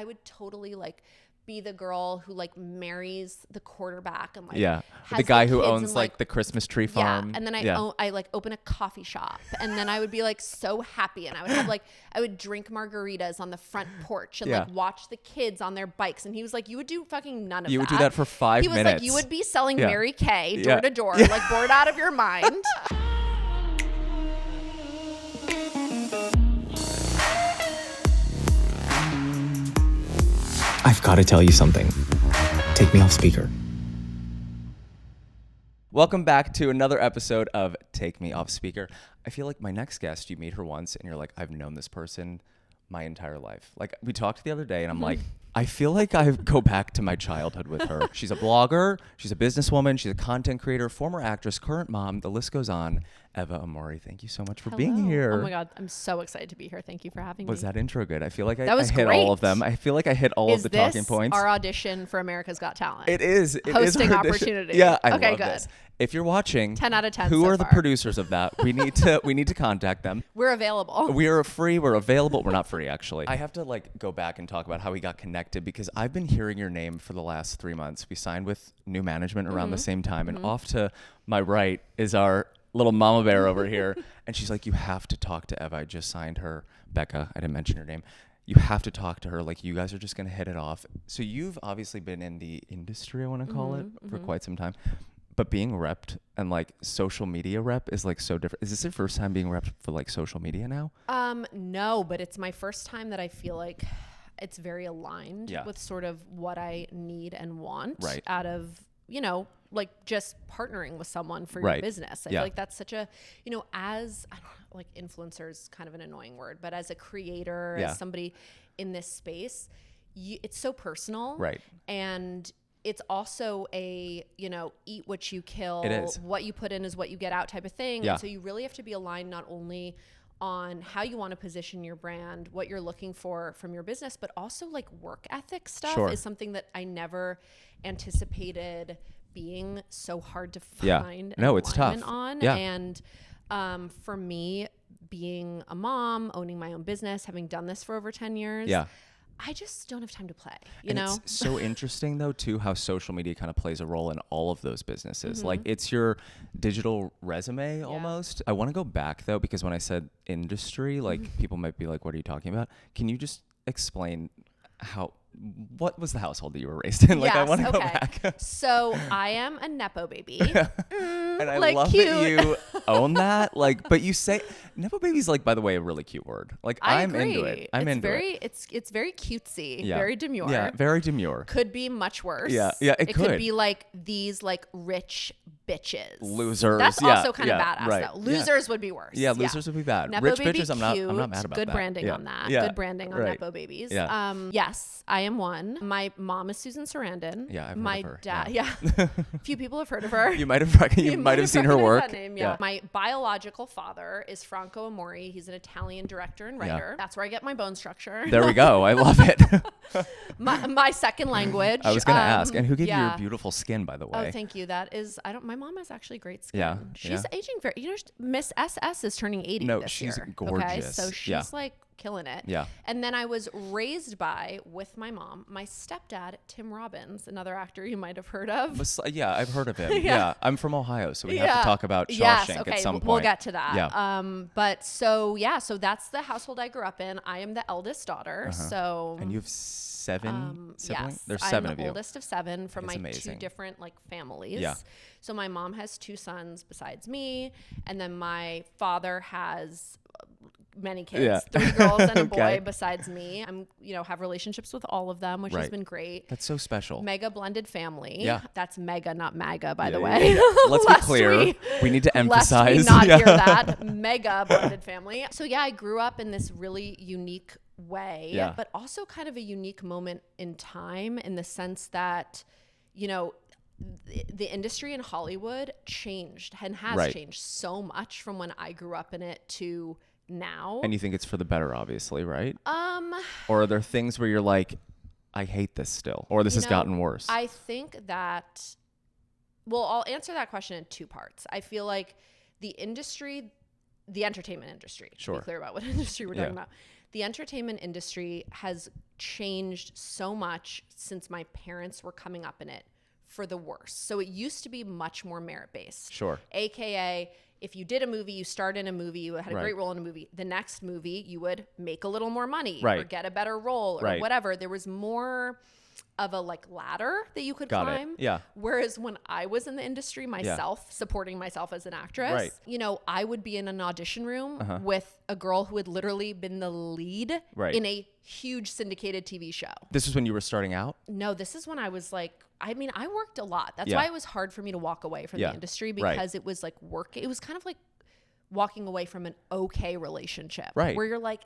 I would totally like be the girl who like marries the quarterback and like has the guy who kids owns and, like the Christmas tree farm. And then I like open a coffee shop, and then I would be like so happy, and I would have like I would drink margaritas on the front porch and like watch the kids on their bikes. And he was like, you would do fucking none of that. You would do that for 5 minutes. He was like, you would be selling Mary Kay door to door, like bored out of your mind. I've got to tell you something. Take me off speaker. Welcome back to another episode of Take Me Off Speaker. I feel like my next guest, you meet her once and you're like, I've known this person my entire life. Like we talked the other day and I'm like, I feel like I go back to my childhood with her. She's a blogger, she's a businesswoman, she's a content creator, former actress, current mom, the list goes on. Eva Amurri, thank you so much for being here. Oh my God, I'm so excited to be here. Thank you for having me. Was that intro good? I feel like I hit great. all of them. I feel like I hit all of the talking points. Our audition for America's Got Talent. It is. Hosting opportunity. Yeah, I okay, love good. this. If you're watching, 10 out of 10 who so are the far. producers of that? We need to contact them. We're available. We are free. We're available. We're not free, actually. I have to like go back and talk about how we got connected because I've been hearing your name for the last 3 months. We signed with new management around the same time, and off to my right is our little mama bear over here, and she's like, you have to talk to Eva. I just signed her. Becca, I didn't mention her name. You have to talk to her. Like, you guys are just going to hit it off. So you've obviously been in the industry, I want to call it, for quite some time. But being repped and like social media rep is like so different. Is this your first time being repped for like social media now? No, but it's my first time that I feel like it's very aligned with sort of what I need and want out of, you know, like just partnering with someone for your business. I feel like that's such a, you know, as I don't know, like influencer is kind of an annoying word, but as a creator, as somebody in this space, it's so personal. Right. And it's also a, you know, eat what you kill. It is. What you put in is what you get out type of thing. Yeah. And so you really have to be aligned not only on how you want to position your brand, what you're looking for from your business, but also like work ethic stuff is something that I never anticipated being so hard to find no, it's tough on. And for me, being a mom, owning my own business, having done this for over 10 years, I just don't have time to play, you know? It's so interesting though too how social media kind of plays a role in all of those businesses. Like it's your digital resume almost. I want to go back though, because when I said industry, like people might be like, what are you talking about? Can you just explain what was the household that you were raised in? Like I want to go back. So I am a nepo-baby. And I like love cute. that you own that. Like, but you say nepo-baby is like, by the way, a really cute word. Like I'm agree. into it. I'm into it. It's very cutesy, very demure. Yeah, very demure. Could be much worse. Yeah, it could be like these like rich bitches. Losers. That's also kind of badass right. though. Losers would be worse. Yeah, losers would be bad. Nepo Rich baby, bitches, I'm not mad about good that. branding on that. Yeah. Good branding on Nepo babies. Yeah. Yes, I am one. My mom is Susan Sarandon. Yeah, I've my heard of her. dad. Yeah. A few people have heard of her. You might have seen her work. That name, yeah. My biological father is Franco Amori. He's an Italian director and writer. Yeah. That's where I get my bone structure. There we go. I love it. my second language. I was going to ask. And who gave you your beautiful skin, by the way? Oh, thank you. That is, my mom has actually great skin. Yeah. She's aging very, you know, Miss SS is turning 80 this year. No, she's gorgeous. Okay? So she's like killing it. Yeah. And then I was raised with my mom, my stepdad, Tim Robbins, another actor you might have heard of. Yeah, I've heard of him. Yeah. I'm from Ohio, so we have to talk about Shawshank at some point. We'll get to that. Yeah. But so that's the household I grew up in. I am the eldest daughter. So. And you have 7 siblings? Yes, There's 7 I'm of the you. oldest of 7 from my amazing. 2 different like families. Yeah. So my mom has 2 sons besides me, and then my father has many kids, 3 girls and a boy besides me. I'm, have relationships with all of them, which has been great. That's so special. Mega blended family. Yeah. That's mega, not MAGA, by the way. Let's be clear. We need to emphasize. Lest we not hear that. Mega blended family. So I grew up in this really unique way, but also kind of a unique moment in time in the sense that, the industry in Hollywood changed and has changed so much from when I grew up in it to now. And you think it's for the better, obviously, right? Or are there things where you're like, I hate this still, or this has gotten worse? I think that, I'll answer that question in 2 parts. I feel like the entertainment industry, to be clear about what industry we're talking about. The entertainment industry has changed so much since my parents were coming up in it for the worse. So it used to be much more merit-based. Sure. AKA, if you did a movie, you starred in a movie, you had a great role in a movie, the next movie you would make a little more money or get a better role or whatever. There was more of a like ladder that you could climb. Yeah. Whereas when I was in the industry myself, supporting myself as an actress, you know, I would be in an audition room with a girl who had literally been the lead in a huge syndicated TV show. This was when you were starting out? No, this is when I was like, I mean, I worked a lot. That's why it was hard for me to walk away from the industry, because it was like work. It was kind of like walking away from an okay relationship where you're like,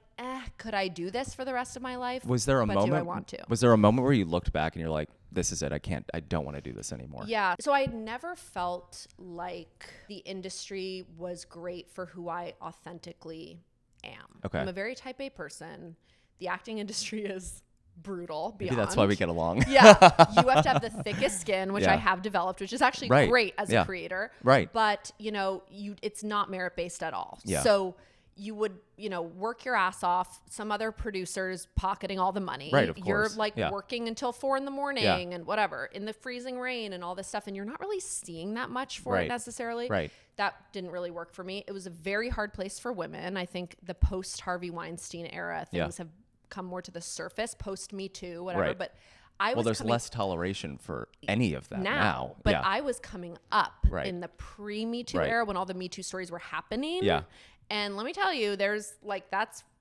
could I do this for the rest of my life? Was there a moment? Do I want to? Was there a moment where you looked back and you're like, this is it. I don't want to do this anymore. Yeah. So I never felt like the industry was great for who I authentically am. Okay. I'm a very type A person. The acting industry is brutal beyond. Maybe that's why we get along. Yeah. You have to have the thickest skin, which I have developed, which is actually great as a creator. Right. But, you know, it's not merit-based at all. Yeah. So you would, you know, work your ass off. Some other producers pocketing all the money. Right, of You're course. like working until 4 a.m. and whatever in the freezing rain and all this stuff. And you're not really seeing that much for it necessarily. Right. That didn't really work for me. It was a very hard place for women. I think the post Harvey Weinstein era, things have come more to the surface, post Me Too, whatever. But I was there's less toleration for any of that now. But I was coming up in the pre-Me Too era when all the Me Too stories were happening. Yeah. And let me tell you, there's like,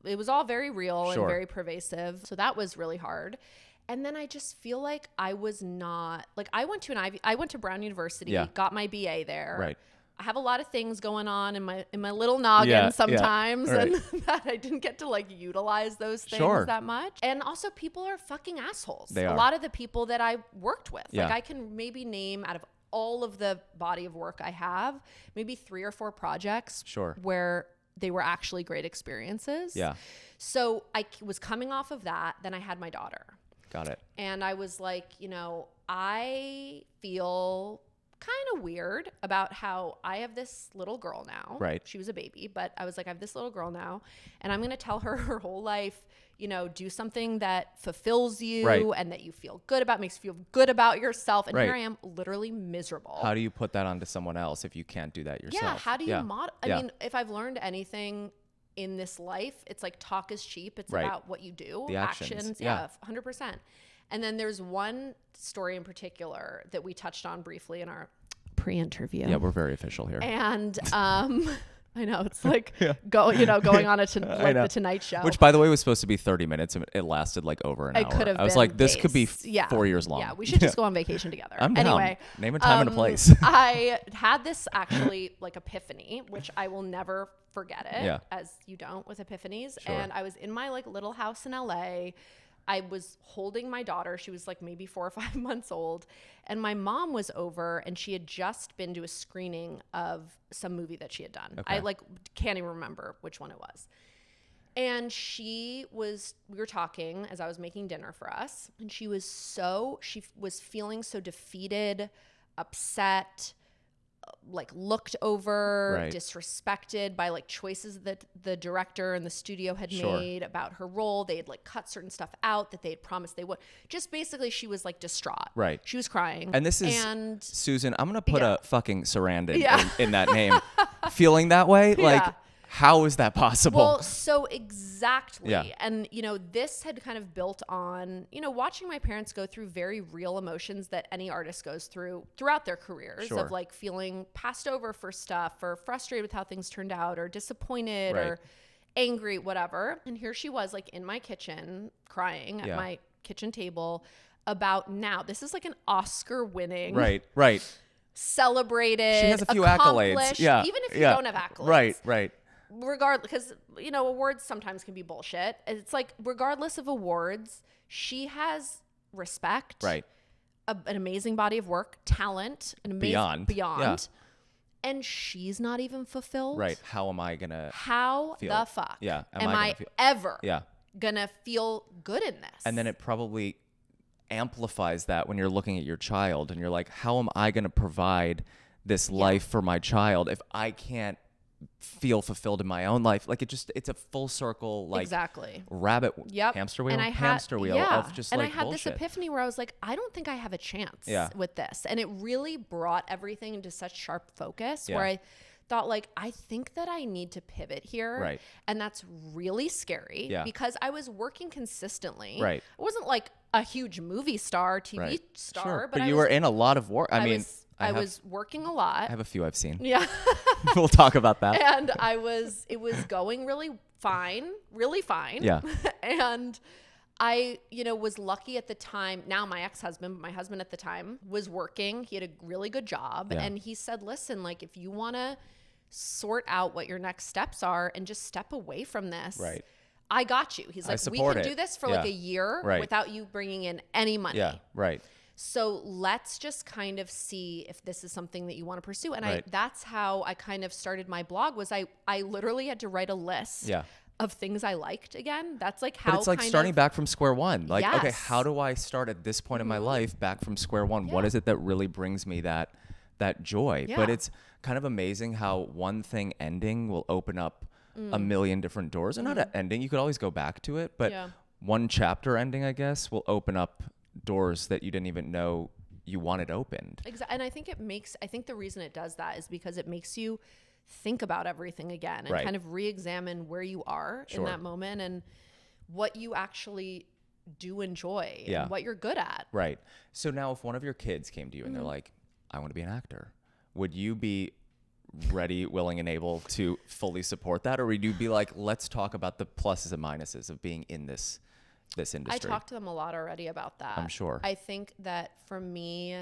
it was all very real and very pervasive. So that was really hard. And then I just feel like I was not, like I went to Brown University, got my BA there. Right. I have a lot of things going on in my little noggin sometimes, and that I didn't get to like utilize those things that much. And also, people are fucking assholes. They are. A lot of the people that I worked with, like I can maybe name out of all of the body of work I have, maybe 3 or 4 projects where they were actually great experiences. Yeah. So I was coming off of that. Then I had my daughter. Got it. And I was like, you know, I feel kind of weird about how I have this little girl now. Right. She was a baby, but I was like, I have this little girl now, and I'm going to tell her her whole life, you know, do something that fulfills you and that you feel good about, makes you feel good about yourself. And here I am literally miserable. How do you put that onto someone else if you can't do that yourself? Yeah. How do you I mean, if I've learned anything in this life, it's like talk is cheap. It's about what you do. The actions. 100%. And then there's one story in particular that we touched on briefly in our pre-interview. Yeah, we're very official here. And I know it's like going on the Tonight Show, which by the way was supposed to be 30 minutes, and it lasted like over an hour. Could have. I was like, this could be 4 years long. Yeah, we should just go on vacation together. I'm down. Anyway, name a time and a place. I had this actually like epiphany, which I will never forget it, as you don't with epiphanies. And I was in my like little house in LA. I was holding my daughter. She was like maybe 4 or 5 months old. And my mom was over, and she had just been to a screening of some movie that she had done. I like can't even remember which one it was. And we were talking as I was making dinner for us. And she was feeling so defeated, upset, like looked over, disrespected by like choices that the director and the studio had made about her role. They had like cut certain stuff out that they had promised they would. Just basically, she was like distraught. Right. She was crying. And this is Susan. I'm gonna put a fucking Sarandon in that name. Feeling that way, like. How is that possible? Well, so exactly. Yeah. And, you know, this had kind of built on, you know, watching my parents go through very real emotions that any artist goes through throughout their careers of like feeling passed over for stuff or frustrated with how things turned out or disappointed or angry, whatever. And here she was like in my kitchen crying at my kitchen table about now. This is like an Oscar winning. Right. Celebrated. She has a few accolades. Yeah. Even if you don't have accolades. Right. Regardless, because, you know, awards sometimes can be bullshit. It's like, regardless of awards, she has respect, an amazing body of work, talent, an amazing beyond. And she's not even fulfilled. Right. How am I gonna feel? The fuck? Yeah. Am I ever gonna feel good in this? And then it probably amplifies that when you're looking at your child and you're like, how am I gonna provide this life for my child if I can't feel fulfilled in my own life. Like it's a full circle, like exactly rabbit hamster wheel, hamster wheel of just and like I had bullshit. This epiphany where I was like, I don't think I have a chance with this. And it really brought everything into such sharp focus where I thought like, I think that I need to pivot here. Right. And that's really scary because I was working consistently. Right. I wasn't like a huge movie star, TV star, sure. But you were in a lot of work. I was working a lot. I have a few I've seen. Yeah. We'll talk about that. And it was going really fine. Yeah. And I, was lucky at the time. Now my ex-husband, my husband at the time, was working. He had a really good job. Yeah. And he said, listen, like if you want to sort out what your next steps are and just step away from this. Right. I got you. He's like, we can do this for like a year without you bringing in any money. Yeah. Right. So let's just kind of see if this is something that you want to pursue. And that's how I kind of started my blog was I literally had to write a list of things I liked again. That's like how. But it's like starting back from square one. Like, okay, how do I start at this point in my life back from square one? What is it that really brings me that joy? But it's kind of amazing how one thing ending will open up a million different doors. And not an ending, you could always go back to it, but one chapter ending, I guess, will open up doors that you didn't even know you wanted opened. Exactly. And I think the reason it does that is because it makes you think about everything again and kind of re-examine where you are in that moment and what you actually do enjoy and what you're good at. Right. So now if one of your kids came to you and they're like, I want to be an actor, would you be ready, willing, and able to fully support that? Or would you be like, let's talk about the pluses and minuses of being in this industry? I talked to them a lot already about that. I'm sure. I think that for me,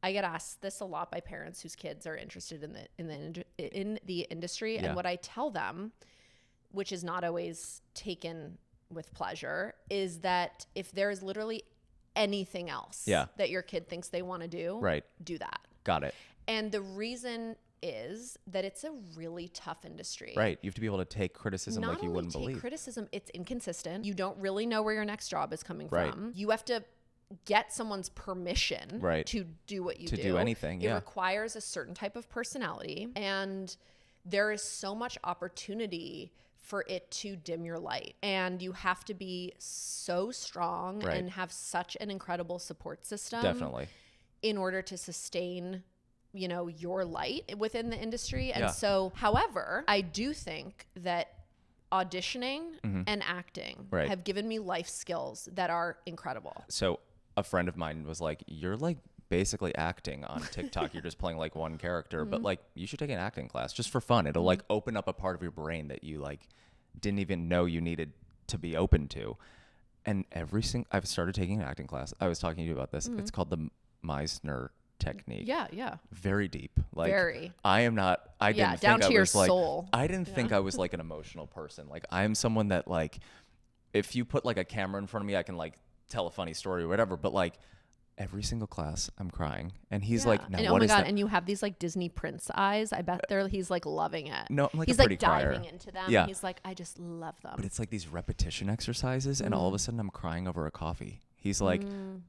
I get asked this a lot by parents whose kids are interested in the industry. And what I tell them, which is not always taken with pleasure, is that if there's literally anything else that your kid thinks they want to do, do that. Got it. And the reason is that it's a really tough industry. Right. You have to be able to take criticism like you wouldn't believe. Not only take criticism, it's inconsistent. You don't really know where your next job is coming from. You have to get someone's permission to do what you do. To do anything, It requires a certain type of personality. And there is so much opportunity for it to dim your light. And you have to be so strong and have such an incredible support system. Definitely. In order to sustain your light within the industry. And so, however, I do think that auditioning and acting have given me life skills that are incredible. So a friend of mine was like, you're like basically acting on TikTok. You're just playing like one character, but like you should take an acting class just for fun. It'll like open up a part of your brain that you like didn't even know you needed to be open to. And I've started taking an acting class. I was talking to you about this. It's called the Meisner technique. Yeah. Very deep. Like very. I am not, I didn't think down to I your was like, soul. I didn't think I was like an emotional person. Like I'm someone that like, if you put like a camera in front of me, I can like tell a funny story or whatever. But like every single class I'm crying. And he's like, now and what oh my is God, that? and you have these like Disney Prince eyes. I bet he's like loving it. No, I'm like he's a pretty like diving crier. into them. Yeah. He's like, I just love them. But it's like these repetition exercises and all of a sudden I'm crying over a coffee. He's like,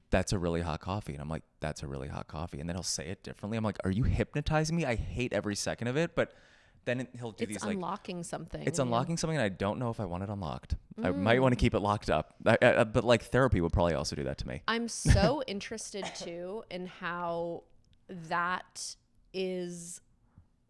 that's a really hot coffee. And I'm like, that's a really hot coffee. And then he'll say it differently. I'm like, are you hypnotizing me? I hate every second of it. But then he'll do these like... It's unlocking something. It's unlocking something and I don't know if I want it unlocked. I might want to keep it locked up. But like therapy would probably also do that to me. I'm so interested too in how that is...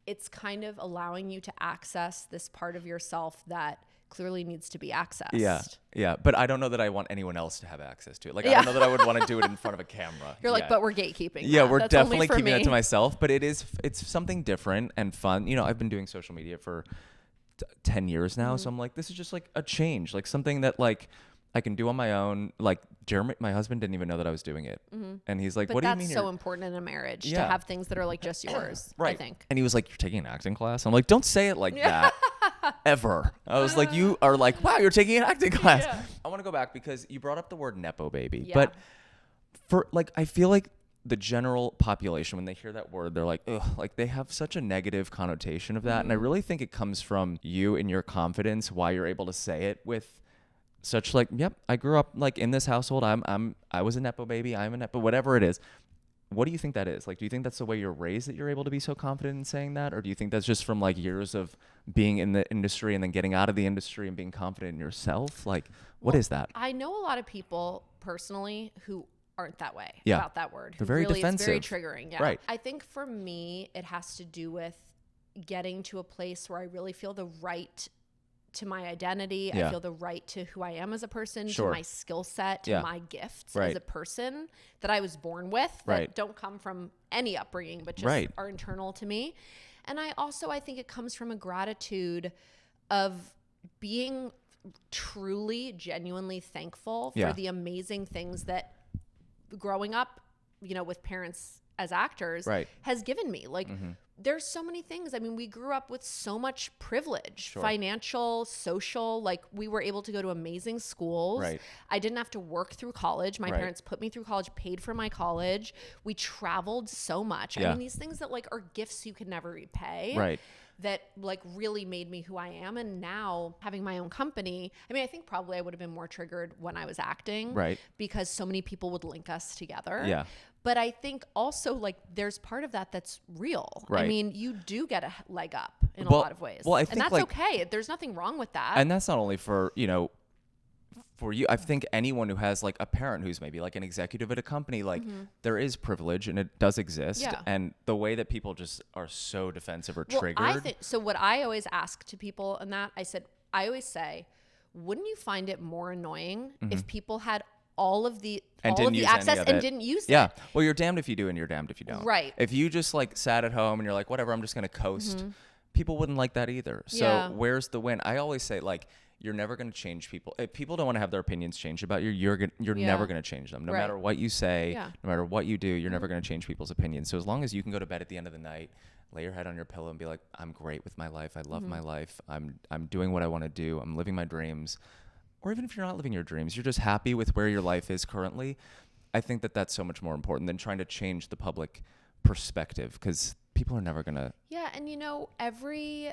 It's kind of allowing you to access this part of yourself that clearly needs to be accessed. Yeah. But I don't know that I want anyone else to have access to it. Like, I don't know that I would want to do it in front of a camera. You're like, but we're gatekeeping. Yeah, we're definitely keeping that to myself. But it's something different and fun. I've been doing social media for 10 years now. So I'm like, this is just like a change, like something that like I can do on my own. Like Jeremy, my husband, didn't even know that I was doing it. And he's like, what do you mean? That's so important in a marriage to have things that are like just yours, I think. And he was like, you're taking an acting class? I'm like, don't say it like that. Ever. I was like, you are like, wow, you're taking an acting class. I want to go back because you brought up the word nepo-baby. But for like, I feel like the general population, when they hear that word, they're like, ugh, like they have such a negative connotation of that. And I really think it comes from you and your confidence, why you're able to say it with such like, yep, I grew up like in this household. I was a nepo baby. I'm a nepo, whatever it is. what do you think that is? Like, do you think that's the way you're raised, that you're able to be so confident in saying that? Or do you think that's just from like years of being in the industry and then getting out of the industry and being confident in yourself? Like, what is that? I know a lot of people personally who aren't that way about that word. They're very defensive. It's very triggering. Yeah. Right. I think for me, it has to do with getting to a place where I really feel the right to my identity. I feel the right to who I am as a person, to my skill set, to my gifts as a person that I was born with, that don't come from any upbringing, but just are internal to me. And I think it comes from a gratitude of being truly, genuinely thankful for the amazing things that growing up, you know, with parents as actors has given me. Like, there's so many things. I mean, we grew up with so much privilege, financial, social, like we were able to go to amazing schools. I didn't have to work through college. My parents put me through college, paid for my college. We traveled so much. I mean, these things that like are gifts you can never repay. That like really made me who I am. And now having my own company, I mean, I think probably I would have been more triggered when I was acting, because so many people would link us together. But I think also like there's part of that that's real. I mean, you do get a leg up in a lot of ways. Well, I think and that's like, okay. There's nothing wrong with that. And that's not only for, you know, for you. I think anyone who has like a parent who's maybe like an executive at a company, like there is privilege and it does exist. And the way that people just are so defensive or triggered. So what I always ask to people in that, I always say, wouldn't you find it more annoying if people had all of the access and didn't use it? Well, you're damned if you do and you're damned if you don't. If you just like sat at home and you're like, whatever, I'm just going to coast, people wouldn't like that either. So where's the win? I always say like, you're never going to change people. If people don't want to have their opinions changed about you, you're never going to change them. No matter what you say, no matter what you do, you're never going to change people's opinions. So as long as you can go to bed at the end of the night, lay your head on your pillow and be like, I'm great with my life. I love my life. I'm doing what I want to do. I'm living my dreams. Or even if you're not living your dreams, you're just happy with where your life is currently. I think that that's so much more important than trying to change the public perspective, because people are never going to. Yeah. And you know, every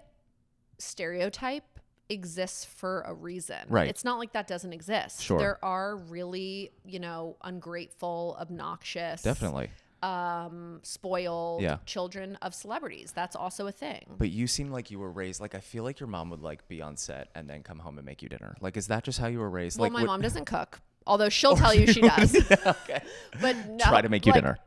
stereotype exists for a reason. It's not like that doesn't exist. There are really, you know, ungrateful, obnoxious, definitely spoiled children of celebrities. That's also a thing. But you seem like you were raised, like I feel like your mom would like be on set and then come home and make you dinner. Like, is that just how you were raised? Well, like, my mom doesn't cook. Although she'll tell you she does. Okay. But no, try to make you dinner.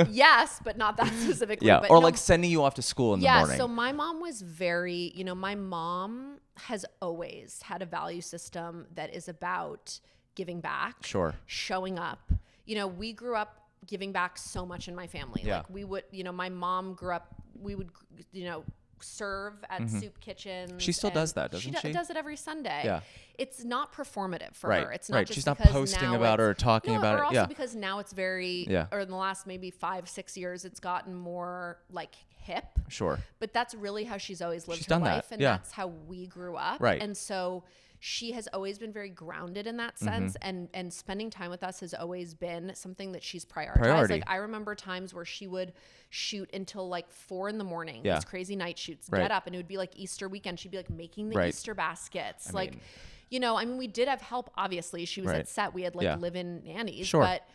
Yes, but not that specifically. But or like sending you off to school in the morning. So my mom was very, you know, my mom has always had a value system that is about giving back. Showing up. You know, we grew up giving back so much in my family. Like we would, you know, my mom grew up, we would, you know, serve at soup kitchens. She still does that, doesn't she? She does it every Sunday. Yeah. It's not performative for her. It's not just she's not posting about it or talking about it. Or also because now it's very, or in the last maybe 5-6 years, it's gotten more like hip. But that's really how she's always lived her life. And that's how we grew up. And so she has always been very grounded in that sense, and spending time with us has always been something that she's prioritized. Like I remember times where she would shoot until like 4 a.m. these crazy night shoots, get up, and it would be like Easter weekend. She'd be like making the Easter baskets. I mean, you know, I mean, we did have help, obviously. She was at set. We had like live-in nannies, but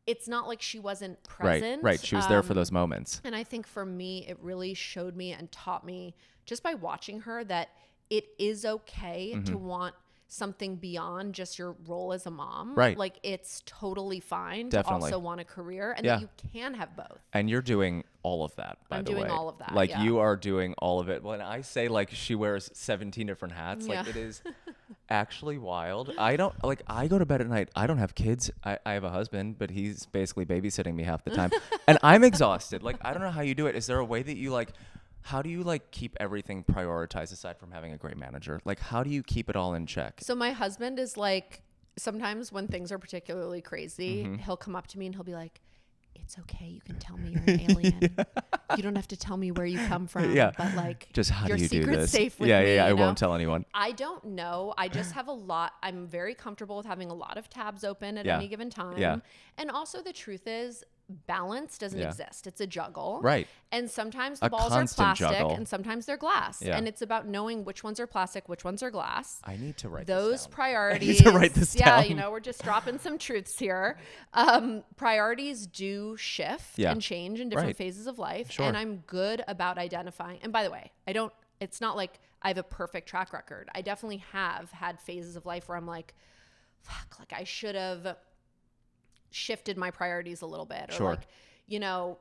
it's not like she wasn't present. She was there for those moments. And I think for me, it really showed me and taught me just by watching her that it is okay to want something beyond just your role as a mom. Like it's totally fine to also want a career, and that you can have both. And you're doing all of that, by the way. I'm doing all of that. Like you are doing all of it. When I say like she wears 17 different hats, like it is actually wild. I go to bed at night. I don't have kids. I have a husband, but he's basically babysitting me half the time. And I'm exhausted. Like, I don't know how you do it. Is there a way that you like, how do you like keep everything prioritized aside from having a great manager? Like, how do you keep it all in check? So my husband is like, sometimes when things are particularly crazy, he'll come up to me and he'll be like, it's okay. You can tell me you're an alien. You don't have to tell me where you come from. But like, just how do you do this? Your secret's safe with me. I won't tell anyone. I don't know. I just have I'm very comfortable with having a lot of tabs open at any given time. And also the truth is, balance doesn't exist. It's a juggle. Right. And sometimes the balls are plastic juggle. and sometimes they're glass. Yeah. And it's about knowing which ones are plastic, which ones are glass. I need to write those this down. priorities. I need to write this down. Yeah, you know, we're just dropping some truths here. Priorities do shift and change in different phases of life. Sure. And I'm good about identifying. And by the way, it's not like I have a perfect track record. I definitely have had phases of life where I'm like, fuck, like I should have shifted my priorities a little bit, or like, you know,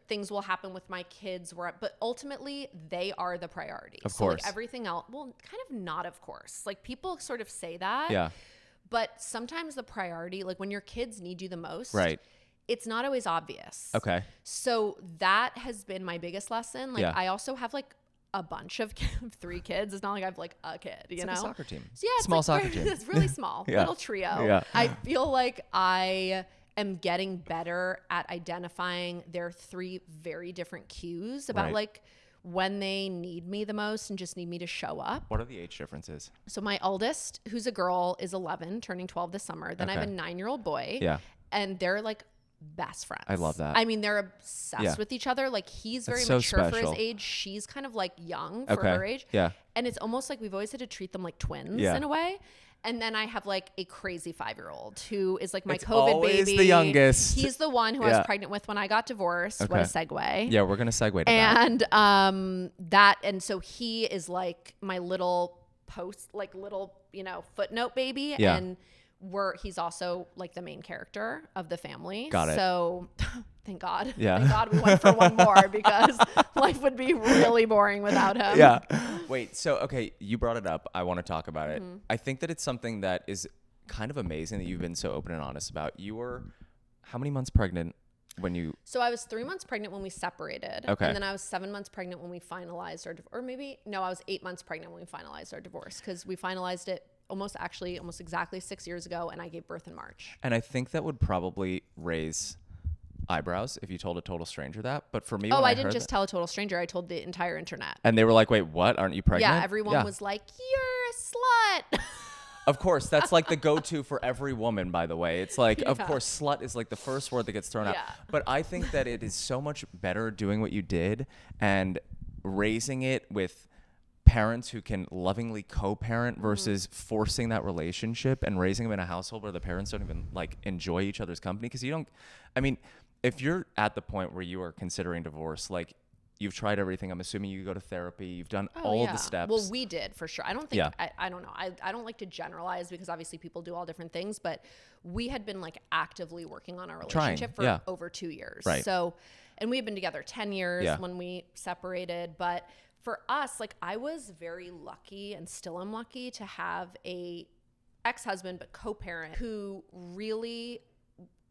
things will happen with my kids but ultimately they are the priority. Of course. Like everything else, well, kind of not, of course. Like people sort of say that. Yeah. But sometimes the priority, like when your kids need you the most, right, it's not always obvious. Okay. So that has been my biggest lesson. Like I also have like a bunch of 3 kids. It's not like I have like a kid, you know? Like a soccer team. So yeah, small soccer team. It's really small, little trio. Yeah. I feel like I am getting better at identifying their 3 very different cues about like when they need me the most and just need me to show up. What are the age differences? So my eldest, who's a girl, is 11, turning 12 this summer. Then I have a 9-year-old boy. Yeah. And they're like best friends. I love that. I mean, they're obsessed with each other. Like he's very mature for his age. She's kind of like young for her age. Yeah. And it's almost like we've always had to treat them like twins in a way. And then I have like a crazy 5-year-old who is like my COVID baby. The youngest. He's the one who I was pregnant with when I got divorced. What a segue. Yeah, we're gonna segue to that. And so he is like my little footnote baby. Yeah. And he's also like the main character of the family. Got it. So thank God. Yeah. Thank God we went for one more because life would be really boring without him. Yeah. Wait, so, okay, you brought it up. I want to talk about it. I think that it's something that is kind of amazing that you've been so open and honest about. You were how many months pregnant when you... So I was 3 months pregnant when we separated. Okay. And then I was 7 months pregnant when we finalized our divorce. Or maybe, no, I was 8 months pregnant when we finalized our divorce because we finalized it almost exactly 6 years ago, and I gave birth in March. And I think that would probably raise eyebrows if you told a total stranger that. But for me, I didn't just tell a total stranger. I told the entire internet. And they were like, wait, what? Aren't you pregnant? Yeah, everyone was like, you're a slut. Of course, that's like the go-to for every woman, by the way. It's like, of course, slut is like the first word that gets thrown out. But I think that it is so much better doing what you did and raising it with parents who can lovingly co-parent versus forcing that relationship and raising them in a household where the parents don't even like enjoy each other's company. Because if you're at the point where you are considering divorce, like you've tried everything, I'm assuming you go to therapy, you've done all of the steps. Well, we did for sure. I don't think, I don't know. I don't like to generalize because obviously people do all different things, but we had been like actively working on our relationship for over 2 years. Right. So, and we had been together 10 years when we separated, but for us, like I was very lucky and still am lucky to have a ex-husband, but co-parent who really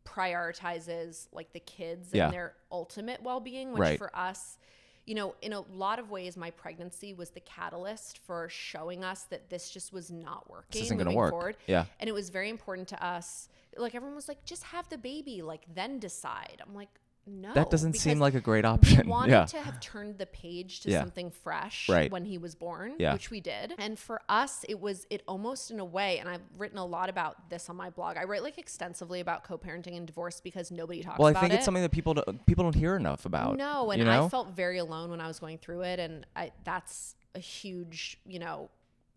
prioritizes like the kids and their ultimate well-being, which for us, you know, in a lot of ways, my pregnancy was the catalyst for showing us that this just was not working. This isn't going to work. Forward. Yeah. And it was very important to us. Like everyone was like, just have the baby, like then decide. I'm like, no, that doesn't seem like a great option. We wanted to have turned the page to something fresh when he was born, which we did. And for us, it almost in a way, and I've written a lot about this on my blog. I write like extensively about co-parenting and divorce because nobody talks about it. Well, I think it's something that people don't hear enough about. No, and I felt very alone when I was going through it. And that's a huge,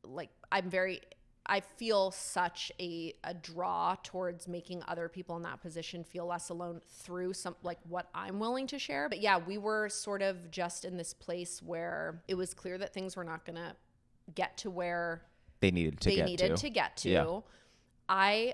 like I feel such a draw towards making other people in that position feel less alone through some like what I'm willing to share. But yeah, we were sort of just in this place where it was clear that things were not going to get to where they needed to get to. Yeah. I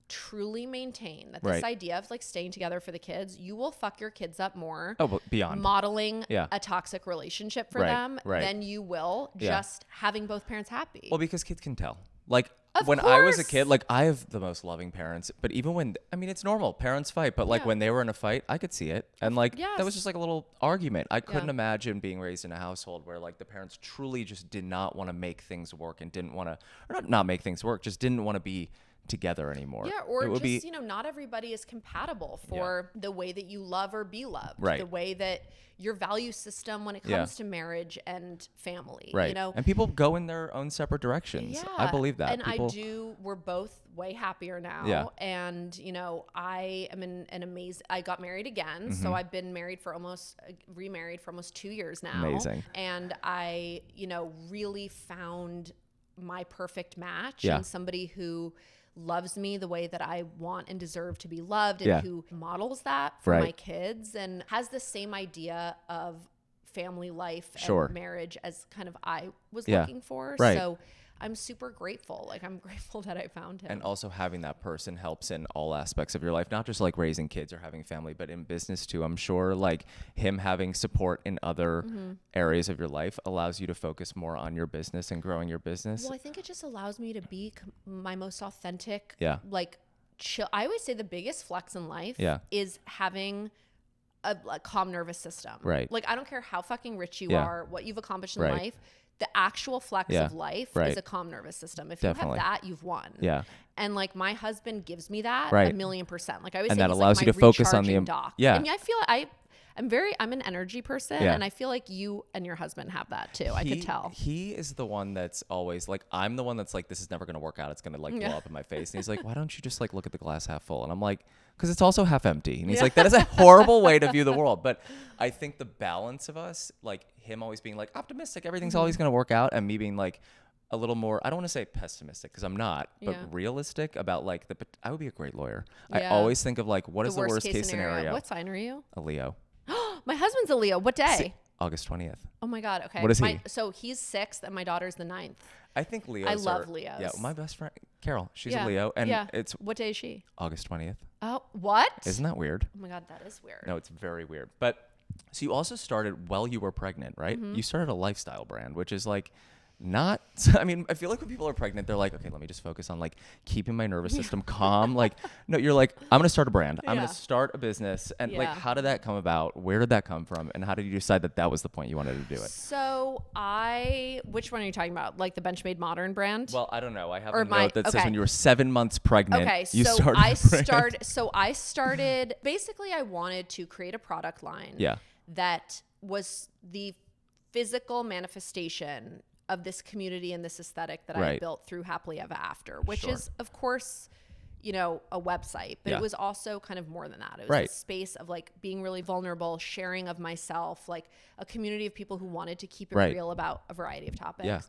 truly maintain that this idea of like staying together for the kids, you will fuck your kids up more beyond modeling a toxic relationship for them than you will just having both parents happy. Well, because kids can tell. Like when I was a kid, like I have the most loving parents, but even when, it's normal, parents fight, but like when they were in a fight, I could see it. And like, that was just like a little argument. I couldn't imagine being raised in a household where like the parents truly just did not want to make things work and didn't want to, or not make things work, just didn't want to be together anymore. Yeah, or just, you know, not everybody is compatible for the way that you love or be loved, the way that your value system when it comes to marriage and family, you know? And people go in their own separate directions. Yeah. I believe that. And we're both way happier now. Yeah. And, you know, I am in an amazing, I got married again. So I've been remarried for almost 2 years now. Amazing. And I, you know, really found my perfect match and somebody who loves me the way that I want and deserve to be loved, and who models that for my kids and has the same idea of family life and marriage as kind of I was looking for. So I'm super grateful. Like, I'm grateful that I found him. And also having that person helps in all aspects of your life, not just like raising kids or having family, but in business too. I'm sure like him having support in other areas of your life allows you to focus more on your business and growing your business. Well, I think it just allows me to be my most authentic, like chill. I always say the biggest flex in life is having a calm nervous system. Right. Like, I don't care how fucking rich you are, what you've accomplished in life. The actual flex of life is a calm nervous system. If you have that, you've won. Yeah. And like, my husband gives me that 1,000,000%. Like, I always say, that he's allows like you my to focus on recharging dock. Yeah. And I feel I'm an energy person, and I feel like you and your husband have that too. I could tell. He is the one that's always like, I'm the one that's like, this is never going to work out. It's going to like blow up in my face. And he's like, why don't you just like look at the glass half full? And I'm like, because it's also half empty. And he's like, that is a horrible way to view the world. But I think the balance of us, like him always being like optimistic, everything's always going to work out, and me being like a little more, I don't want to say pessimistic because I'm not, but realistic about like I would be a great lawyer. I always think of like, what is the worst case scenario? What sign are you? A Leo. My husband's a Leo. What day? August 20th. Oh my God. Okay. What is he? So he's 6th and my daughter's the 9th. I think Leos I love Leos. Yeah, my best friend, Carol, she's a Leo. And it's... What day is she? August 20th. Oh, what? Isn't that weird? Oh my God, that is weird. No, it's very weird. But so you also started while you were pregnant, right? You started a lifestyle brand, which is like not, I mean, I feel like when people are pregnant, they're like, okay, let me just focus on like keeping my nervous system calm. Like, no, you're like, I'm going to start a brand. I'm going to start a business. And like, how did that come about? Where did that come from? And how did you decide that that was the point you wanted to do it? So which one are you talking about? Like the Benchmade Modern brand? Well, I don't know. I have a note that says when you were 7 months pregnant, you I started, basically I wanted to create a product line that was the physical manifestation of this community and this aesthetic that I built through Happily Ever After, which is, of course, you know, a website, but it was also kind of more than that. It was a space of like being really vulnerable, sharing of myself, like a community of people who wanted to keep it real about a variety of topics. Yeah.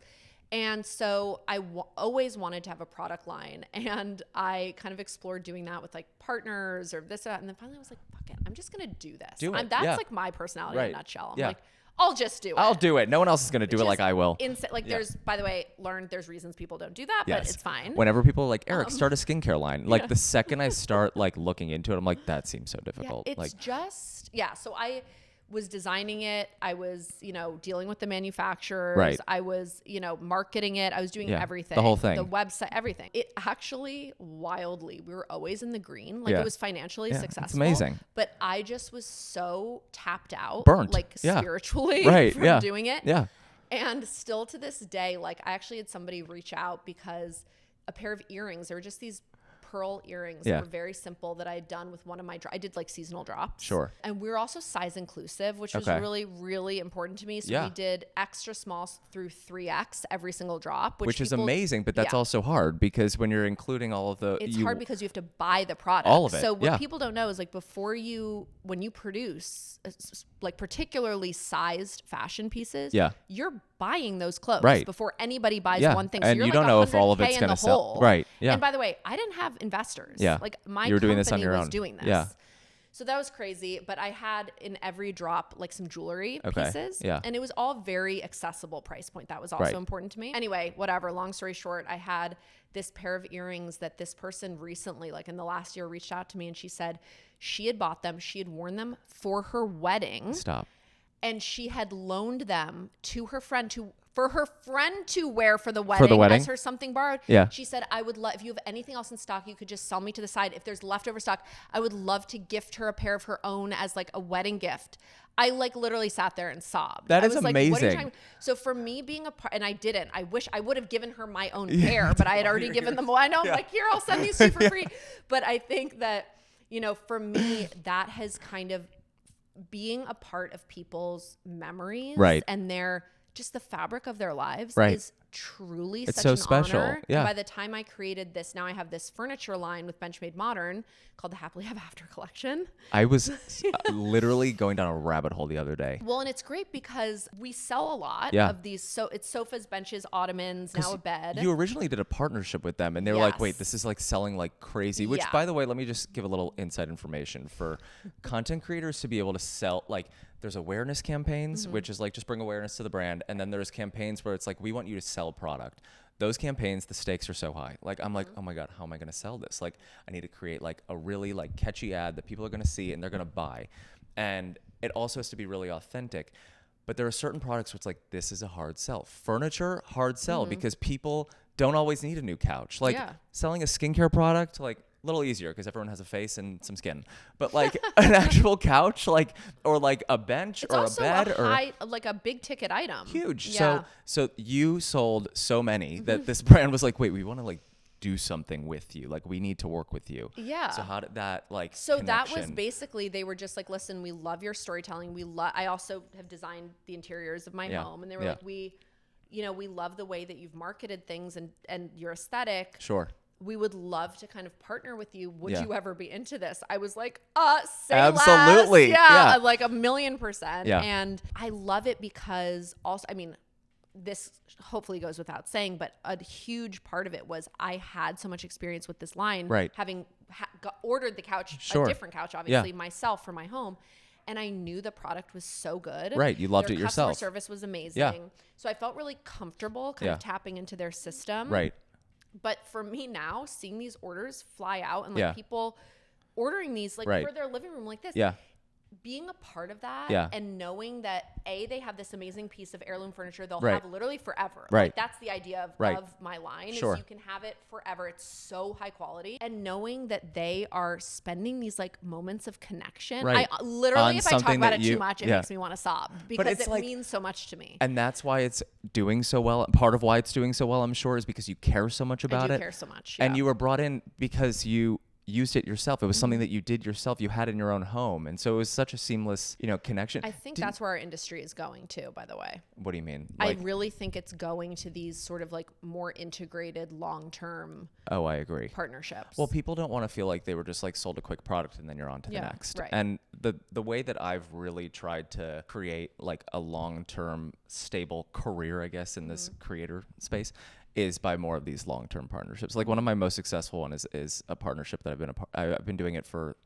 And so I always wanted to have a product line, and I kind of explored doing that with like partners or this, and then finally I was like, fuck it, I'm just going to do this. That's like my personality in a nutshell. I'm like, I'll just do it. I'll do it. No one else is going to do it like I will. There's, by the way, there's reasons people don't do that, but it's fine. Whenever people are like, Eric, start a skincare line. Like the second I start like looking into it, I'm like, that seems so difficult. Yeah, it's so I was designing it. I was, you know, dealing with the manufacturers. Right. I was, you know, marketing it. I was doing everything. The whole thing. The website, everything. It actually, wildly, we were always in the green. Like it was financially successful. It's amazing. But I just was so tapped out. Burnt. Like spiritually from doing it. Yeah. And still to this day, like I actually had somebody reach out because a pair of earrings, they were just these pearl earrings that were very simple that I had done with one of my I did like seasonal drops. Sure. And we were also size inclusive, which was really, really important to me. So we did extra small through 3X every single drop, which is amazing, but that's also hard because when you're including all of it's hard because you have to buy the product. All of it. So what people don't know is like when you produce like particularly sized fashion pieces, you're buying those clothes before anybody buys one thing. So and you're you like don't know if all of it's going to sell. Right. Yeah. And by the way, I didn't have investors. Yeah. Like my you were doing company this on your was own. doing this. Yeah. So that was crazy. But I had in every drop like some jewelry pieces. Yeah. And it was all very accessible price point. That was also important to me. Anyway, whatever. Long story short, I had this pair of earrings that this person recently, like in the last year, reached out to me and she said she had bought them. She had worn them for her wedding. Stop. and she had loaned them to her friend for her friend to wear for the wedding. As her something borrowed. Yeah. She said, I would love, if you have anything else in stock, you could just sell me to the side. If there's leftover stock, I would love to gift her a pair of her own as like a wedding gift. I like literally sat there and sobbed. That is amazing. Like, what are you talking about? So for me being a part, and I didn't, I wish I would have given her my own pair, but I had already given them. I know, I'm like, here, I'll send these to you for free. But I think that, you know, for me, that has kind of being a part of people's memories and their just the fabric of their lives is truly such an special. honor. Yeah. And by the time I created this, now I have this furniture line with Benchmade Modern called the Happily Ever After collection. I was literally going down a rabbit hole the other day. Well, and it's great because we sell a lot of these. So it's sofas, benches, ottomans, now a bed. You originally did a partnership with them and they were like, wait, this is like selling like crazy, which by the way, let me just give a little inside information for content creators to be able to sell. Like there's awareness campaigns, which is like just bring awareness to the brand. And then there's campaigns where it's like, we want you to sell product. Those campaigns, the stakes are so high. Like, I'm like, oh my God, how am I going to sell this? Like, I need to create like a really like catchy ad that people are going to see and they're going to buy. And it also has to be really authentic. But there are certain products where it's like, this is a hard sell. Furniture, hard sell because people don't always need a new couch. Like selling a skincare product, like a little easier because everyone has a face and some skin. But like an actual couch, like, or like a bench or a bed or like a big ticket item. Huge. Yeah. So you sold so many that this brand was like, wait, we want to like do something with you. Like we need to work with you. Yeah. So how did that like connection? That was basically, they were just like, listen, we love your storytelling. I also have designed the interiors of my home. And they were like, we love the way that you've marketed things and your aesthetic. Sure. We would love to kind of partner with you. Would you ever be into this? I was like, say absolutely. Less. Yeah, like 1,000,000%. Yeah. And I love it because also, I mean, this hopefully goes without saying, but a huge part of it was I had so much experience with this line, having ordered the couch, a different couch, obviously, myself for my home. And I knew the product was so good. Right. You loved it yourself. Customer service was amazing. Yeah. So I felt really comfortable kind of tapping into their system. Right. But for me now, seeing these orders fly out and like people ordering these like for their living room like this, being a part of that and knowing that they have this amazing piece of heirloom furniture they'll have literally forever. Like that's the idea of my line is you can have it forever. It's so high quality. And knowing that they are spending these like moments of connection. I literally, if I talk about it too much, it makes me want to sob because it means so much to me. And that's why it's doing so well. Part of why it's doing so well, I'm sure, is because you care so much about it. I do care so much. And you were brought in because you used it yourself. It was something that you did yourself. You had in your own home. And so it was such a seamless, connection. I think that's where our industry is going to, by the way. What do you mean? I really think it's going to these sort of like more integrated long-term I agree. partnerships. Well, people don't want to feel like they were just like sold a quick product and then you're on to the next. Right. And the way that I've really tried to create like a long-term stable career, I guess, in this creator space is by more of these long-term partnerships. Like one of my most successful one is a partnership that I've been doing it for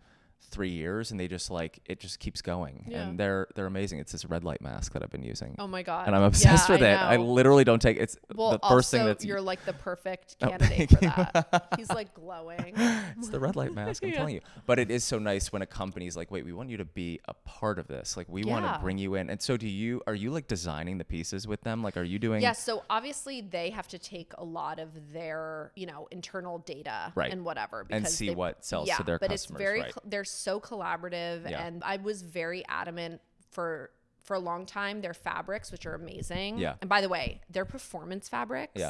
3 years, and they just like it just keeps going, and they're amazing. It's this red light mask that I've been using. Oh my God. And I'm obsessed with it. I literally don't take it's the first thing that's you're like the perfect candidate for that. He's like glowing. It's the red light mask, I'm telling you. But it is so nice when a company's like, wait, we want you to be a part of this. Like we want to bring you in. And so are you like designing the pieces with them? Like are you doing so obviously they have to take a lot of their, internal data and whatever because and see what sells to their customers. But it's they're so collaborative and I was very adamant for a long time their fabrics, which are amazing. And by the way, their performance fabrics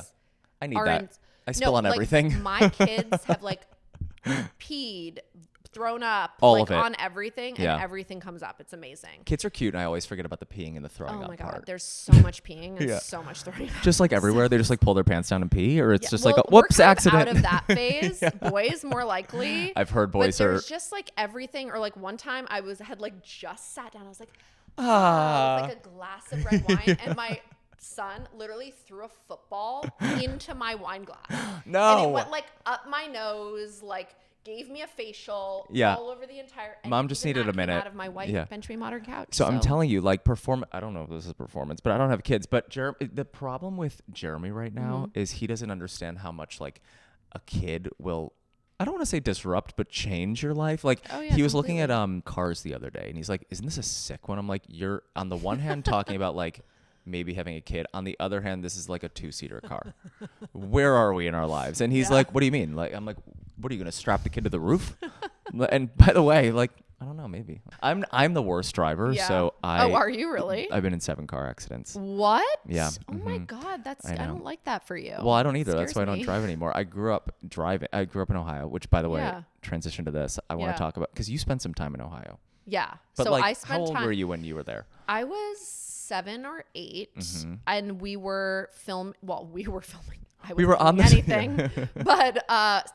I need that. I spill on everything. My kids have like peed, thrown up all of it on everything, and everything comes up. It's amazing. Kids are cute, and I always forget about the peeing and the throwing up. Oh my God, part. there's so much peeing and so much throwing up. Just like everywhere, they just like pull their pants down and pee, or it's just like a whoops accident. Out of that phase, boys more likely. I've heard boys but there's just like everything, or like one time I had like just sat down. I was like, like a glass of red wine, and my son literally threw a football into my wine glass. No, and it went like up my nose, like. Gave me a facial all over the entire. Mom just needed a minute out of my white Benchmade Modern couch. So I'm telling you, like I don't know if this is performance, but I don't have kids. But the problem with Jeremy right now is he doesn't understand how much like a kid will I don't want to say disrupt, but change your life. Like he was looking at cars the other day and he's like, isn't this a sick one? I'm like, you're on the one hand talking about like maybe having a kid. On the other hand, this is like a 2-seater car. Where are we in our lives? And he's like, what do you mean? Like, I'm like, what are you going to strap the kid to the roof? And by the way, like, I don't know, maybe. I'm the worst driver, so are you really? I've been in 7 car accidents. What? Yeah. Oh my God, I don't like that for you. Well, I don't either. That's why I don't drive anymore. I grew up in Ohio, which, by the way, transition to this, I want to talk about, because you spent some time in Ohio. Yeah. But so like, I spent how old were you when you were there? I was 7 or 8, and we were filming. We were on anything, but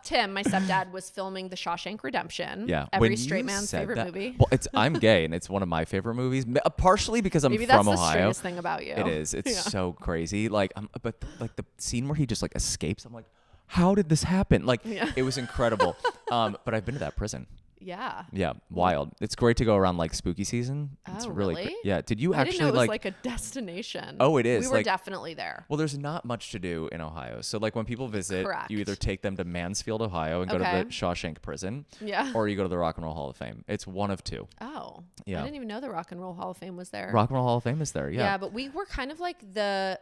Tim, my stepdad, was filming The Shawshank Redemption. Yeah, every straight man's favorite movie. Well, I'm gay, and it's one of my favorite movies. Partially because I'm from Ohio. Maybe that's the straightest thing about you. It is. It's so crazy. Like, but like the scene where he just like escapes. I'm like, how did this happen? Like, it was incredible. But I've been to that prison. Yeah. Yeah, wild. It's great to go around like spooky season. It's really? Yeah. Did you I actually didn't know it was like a destination? Oh, it is. We were definitely there. Well, there's not much to do in Ohio. So like when people visit, you either take them to Mansfield, Ohio and go to the Shawshank prison. Yeah. Or you go to the Rock and Roll Hall of Fame. It's one of two. Oh. Yeah. I didn't even know the Rock and Roll Hall of Fame was there. Rock and Roll Hall of Fame is there. Yeah. Yeah, but we were kind of like the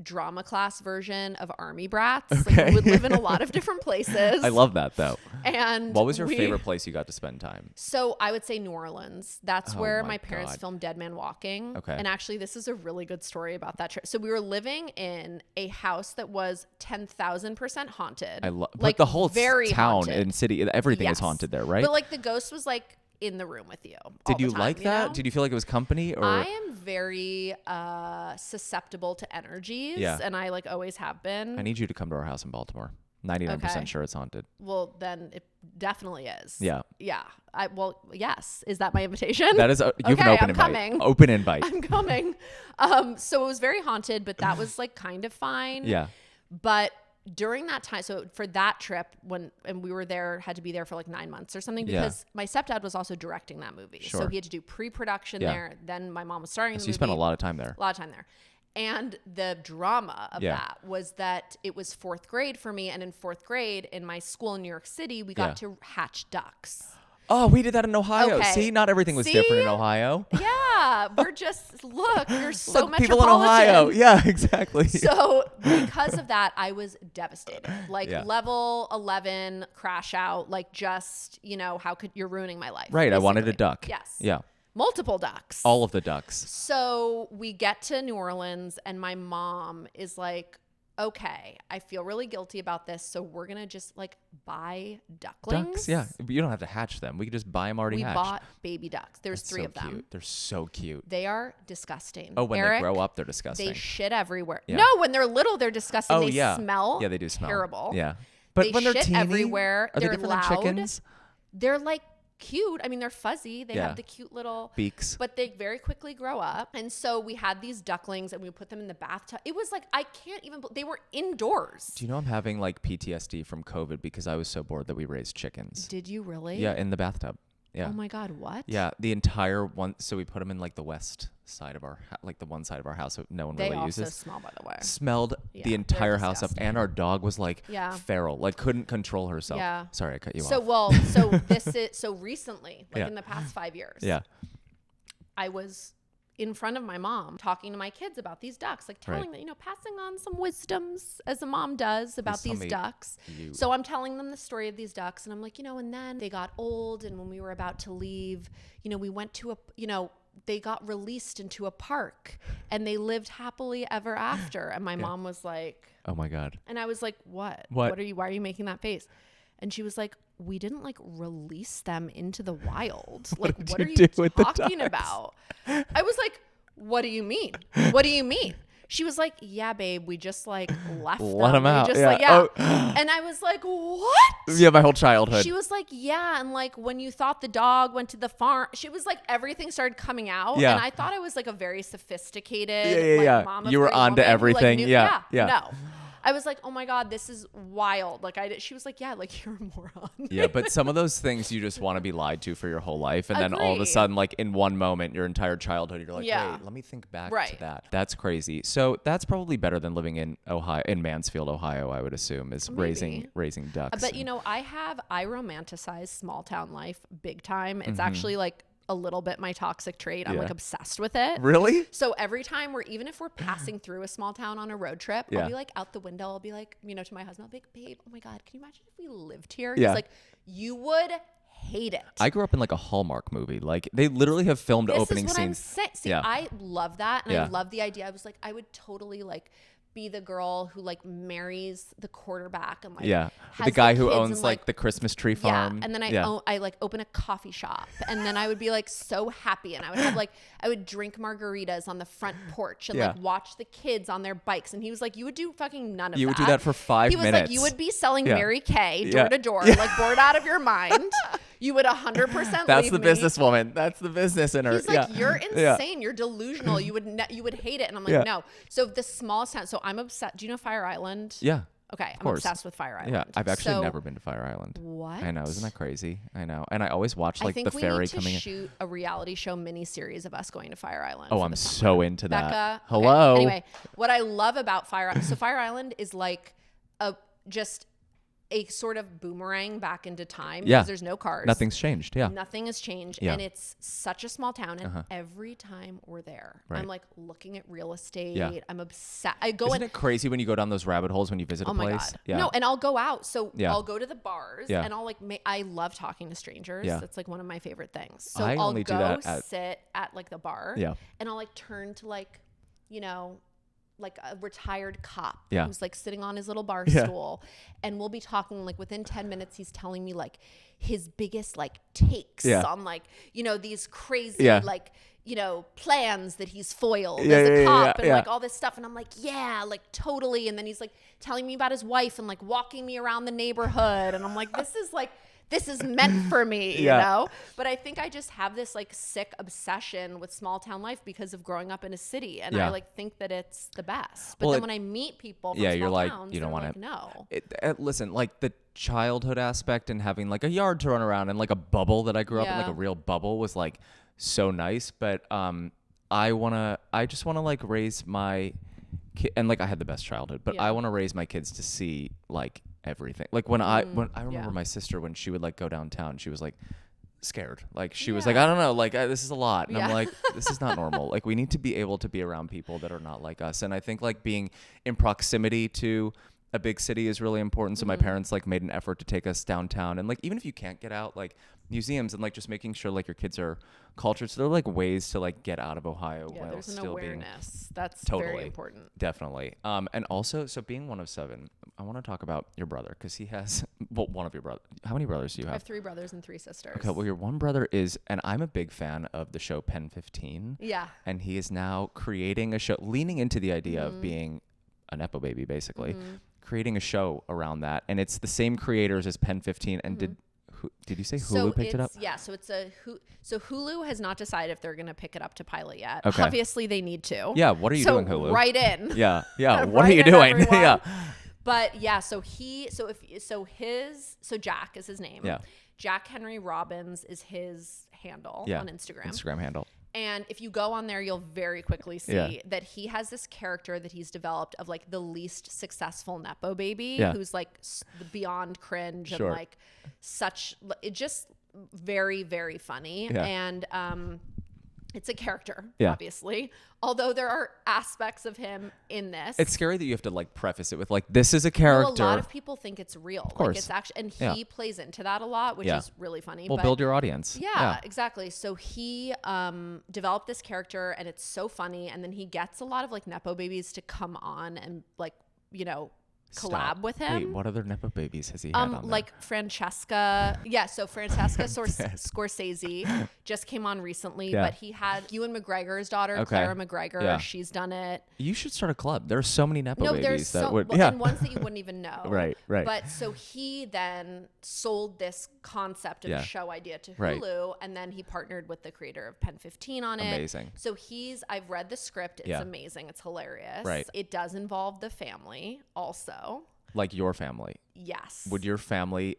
drama class version of Army brats. Okay. Like, we would live in a lot of different places. I love that though. And what was your favorite place you got to spend time? So I would say New Orleans. That's where my parents filmed Dead Man Walking. Okay. And actually, this is a really good story about that trip. So we were living in a house that was 10,000% haunted. I love like the whole town haunted. And city. Everything is haunted there, right? But like the ghost was like in the room with you. Did you like that? Did you feel like it was company? Or I am very susceptible to energies, and I like always have been. I need you to come to our house in Baltimore. 99% sure it's haunted. Well, then it definitely is. Yeah. Yeah. Yes. Is that my invitation? That is. You have an open invite. Coming. Open invite. I'm coming. So it was very haunted, but that was like kind of fine. Yeah. But during that time, so for that trip, and we were there, had to be there for like 9 months or something, because my stepdad was also directing that movie. Sure. So he had to do pre-production there. Then my mom was starring in the movie. So you spent a lot of time there. A lot of time there. And the drama of that was that it was 4th grade for me. And in 4th grade in my school in New York City, we got to hatch ducks. Oh, we did that in Ohio. Okay. See, not everything was different in Ohio. Yeah, we're just, you're so metropolitan. People in Ohio. Yeah, exactly. So because of that, I was devastated. Like level 11 crash out, like just, you're ruining my life. Right, basically. I wanted a duck. Yes. Yeah. Multiple ducks. All of the ducks. So we get to New Orleans and my mom is like, okay, I feel really guilty about this. So we're going to just like buy ducklings. Ducks, yeah. You don't have to hatch them. We could just buy them already hatched. We bought baby ducks. There's 3 of them. They're so cute. They are disgusting. Oh, when they grow up, they're disgusting. They shit everywhere. Yeah. No, when they're little, they're disgusting. Oh, they smell. Yeah, they do smell. Terrible. Yeah. But they when they're shit teeny, everywhere. Are they're they different loud. than chickens? They're like cute. I mean, they're fuzzy. They have the cute little beaks, but they very quickly grow up. And so we had these ducklings and we put them in the bathtub. It was like, I can't even, they were indoors. Do you know I'm having like PTSD from COVID because I was so bored that we raised chickens. Did you really? Yeah, in the bathtub. Yeah. Oh my God, what? Yeah, the entire one. So we put them in like the west side of our, like the one side of our house that no one really uses. They also smell, by the way. Smelled the entire house up, and our dog was like feral, like couldn't control herself. Yeah. Sorry, I cut you off. So recently, like in the past 5 years. Yeah. I was in front of my mom talking to my kids about these ducks, like telling them, passing on some wisdoms as a mom does about these ducks. So I'm telling them the story of these ducks, and I'm like, and then they got old, and when we were about to leave, we went to they got released into a park and they lived happily ever after. And my mom was like, oh my God. And I was like, why are you making that face? And she was like, we didn't like release them into the wild. Like, what are you talking about? I was like, what do you mean? What do you mean? She was like, yeah, babe, we just like left Let them out. Just and I was like, what? Yeah, my whole childhood. She was like, yeah. And like when you thought the dog went to the farm, she was like, everything started coming out. Yeah. And I thought I was like a very sophisticated mom of you were onto everything. Like, No. I was like, oh my God, this is wild. Like she was like, yeah, like you're a moron. Yeah, but some of those things you just want to be lied to for your whole life. And then all of a sudden, like in one moment, your entire childhood, you're like, wait, let me think back to that. That's crazy. So that's probably better than living in Ohio, in Mansfield, Ohio, I would assume, is raising ducks. But I romanticize small town life big time. It's actually like a little bit my toxic trait. I'm like obsessed with it. Really? So every time even if we're passing through a small town on a road trip, I'll be like out the window, I'll be like, to my husband, I'll be like, babe, oh my God, can you imagine if we lived here? He's like, you would hate it. I grew up in like a Hallmark movie. Like they literally have filmed opening scenes. See, I love that. And I love the idea. I was like, I would totally like be the girl who like marries the quarterback and like the guy who owns like the Christmas tree farm. And then I like open a coffee shop, and then I would be like so happy, and I would have like I would drink margaritas on the front porch and like watch the kids on their bikes. And he was like, you would do fucking none of that. You would do that for 5 minutes. He was like, you would be selling Mary Kay door to door, like bored out of your mind. You would 100% That's the businesswoman. That's the business in her. He's like, you're insane. You're delusional. You would hate it. And I'm like, no. So the smallest town. So I'm obsessed. Do you know Fire Island? Yeah. Okay. I'm obsessed with Fire Island. Yeah. I've actually never been to Fire Island. What? I know. Isn't that crazy? I know. And I always watch like the ferry coming in. I think we need to shoot a reality show mini-series of us going to Fire Island. Oh, I'm so into that. Becca. Hello. Okay. Anyway, what I love about Fire Island. So Fire Island is like a sort of boomerang back into time because there's no cars. Nothing's changed. Yeah. Nothing has changed. And it's such a small town. And every time we're there, I'm like looking at real estate. Yeah. I'm obsessed. Isn't it crazy when you go down those rabbit holes when you visit a place? God. Yeah. No, and I'll go out. So I'll go to the bars and I'll like, I love talking to strangers. Yeah. That's like one of my favorite things. So I'll go sit at like the bar and I'll like turn to like, like a retired cop who's like sitting on his little bar stool, and we'll be talking like within 10 minutes he's telling me like his biggest like takes on like these crazy like plans that he's foiled as a cop and like all this stuff, and I'm like like totally, and then he's like telling me about his wife and like walking me around the neighborhood, and I'm like this is meant for me, you know? But I think I just have this like sick obsession with small town life because of growing up in a city. And I like think that it's the best. But then when I meet people from small towns, you don't want to. No. Listen, like the childhood aspect and having like a yard to run around and like a bubble that I grew up in, like a real bubble, was like so nice. But I just want to like raise my kid, and like I had the best childhood, but I want to raise my kids to see like everything. Like when I remember my sister, when she would like go downtown, she was like scared. Like she was like, I don't know, like this is a lot. And I'm like, this is not normal. Like we need to be able to be around people that are not like us. And I think like being in proximity to a big city is really important. So my parents like made an effort to take us downtown, and like even if you can't get out, like museums and like just making sure like your kids are cultured. So there are like ways to like get out of Ohio while there's still an awareness. being That's very important. Definitely. And also, so being one of 7, I want to talk about your brother, because he has one of your brothers. How many brothers do you have? I have 3 brothers and 3 sisters. Okay, well your one brother is, and I'm a big fan of the show Pen 15. Yeah. And he is now creating a show, leaning into the idea of being a nepo-baby, basically. Creating a show around that, and it's the same creators as Pen 15. And did you say Hulu picked it up? Yeah, so it's so Hulu has not decided if they're going to pick it up to pilot yet. Okay. Obviously they need to. Yeah, what are you doing, Hulu? Right in. Yeah. What are you doing? Yeah. But yeah, so Jack is his name. Yeah. Jack Henry Robbins is his handle on Instagram. Instagram handle. And if you go on there, you'll very quickly see that he has this character that he's developed of like the least successful nepo-baby who's like beyond cringe and like just very, very funny. Yeah. And it's a character, obviously. Although there are aspects of him in this. It's scary that you have to like preface it with like, this is a character. Well, a lot of people think it's real. Of course. Like it's actually, and he plays into that a lot, which is really funny. Well, build your audience. Yeah, exactly. So he developed this character, and it's so funny. And then he gets a lot of like nepo babies to come on and like, collab with him. Wait, what other nepo babies has he had on there? Like Francesca. Yeah, so Francesca Scorsese just came on recently, but he had Ewan McGregor's daughter, Clara McGregor. Yeah. She's done it. You should start a club. There are so many nepo babies that would. And ones that you wouldn't even know. Right. But so he then sold this concept of a show idea to Hulu, and then he partnered with the creator of Pen 15 on it. Amazing. So I've read the script. It's amazing. It's hilarious. Right. It does involve the family also. Like your family? Yes. Would your family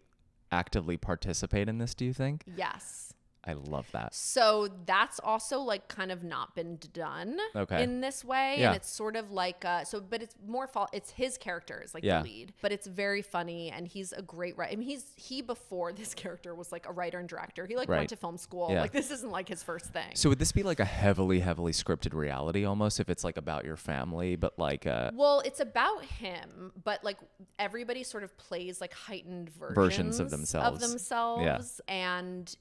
actively participate in this, do you think? Yes. I love that. So that's also like kind of not been done in this way. Yeah. And it's sort of like, but it's more, it's his character is like the lead, but it's very funny. And he's a great writer. I mean, he before this character was like a writer and director. He went to film school. Yeah. Like this isn't like his first thing. So would this be like a heavily scripted reality almost if it's like about your family, but like well, it's about him, but like everybody sort of plays like heightened versions of themselves. Yeah. And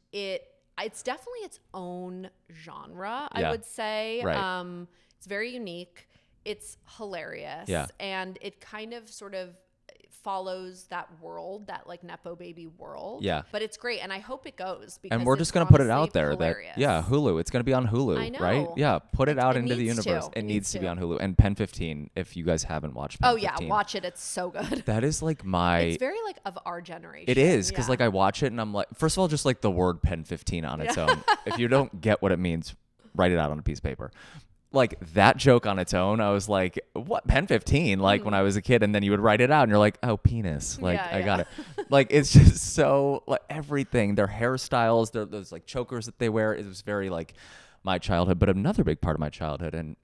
it's definitely its own genre, I would say. Right. It's very unique. It's hilarious. Yeah. And it kind of sort of follows that world, that like nepo baby world. Yeah. But it's great, and I hope it goes. Because and we're just gonna put it out there hilarious. Hulu. It's gonna be on Hulu, I know. Right? Yeah. Put it out into the universe. It needs to be on Hulu. And Pen 15, if you guys haven't watched Pen 15. Watch it. It's so good. That is like it's very like of our generation. It is, because like I watch it and I'm like, first of all, just like the word Pen 15 on its own. If you don't get what it means, write it out on a piece of paper. Like that joke on its own, I was like, what, Pen 15? Like when I was a kid, and then you would write it out and you're like, oh, penis. Like I got it. Like it's just so like everything, their hairstyles, those like chokers that they wear. It was very like my childhood, but another big part of my childhood, and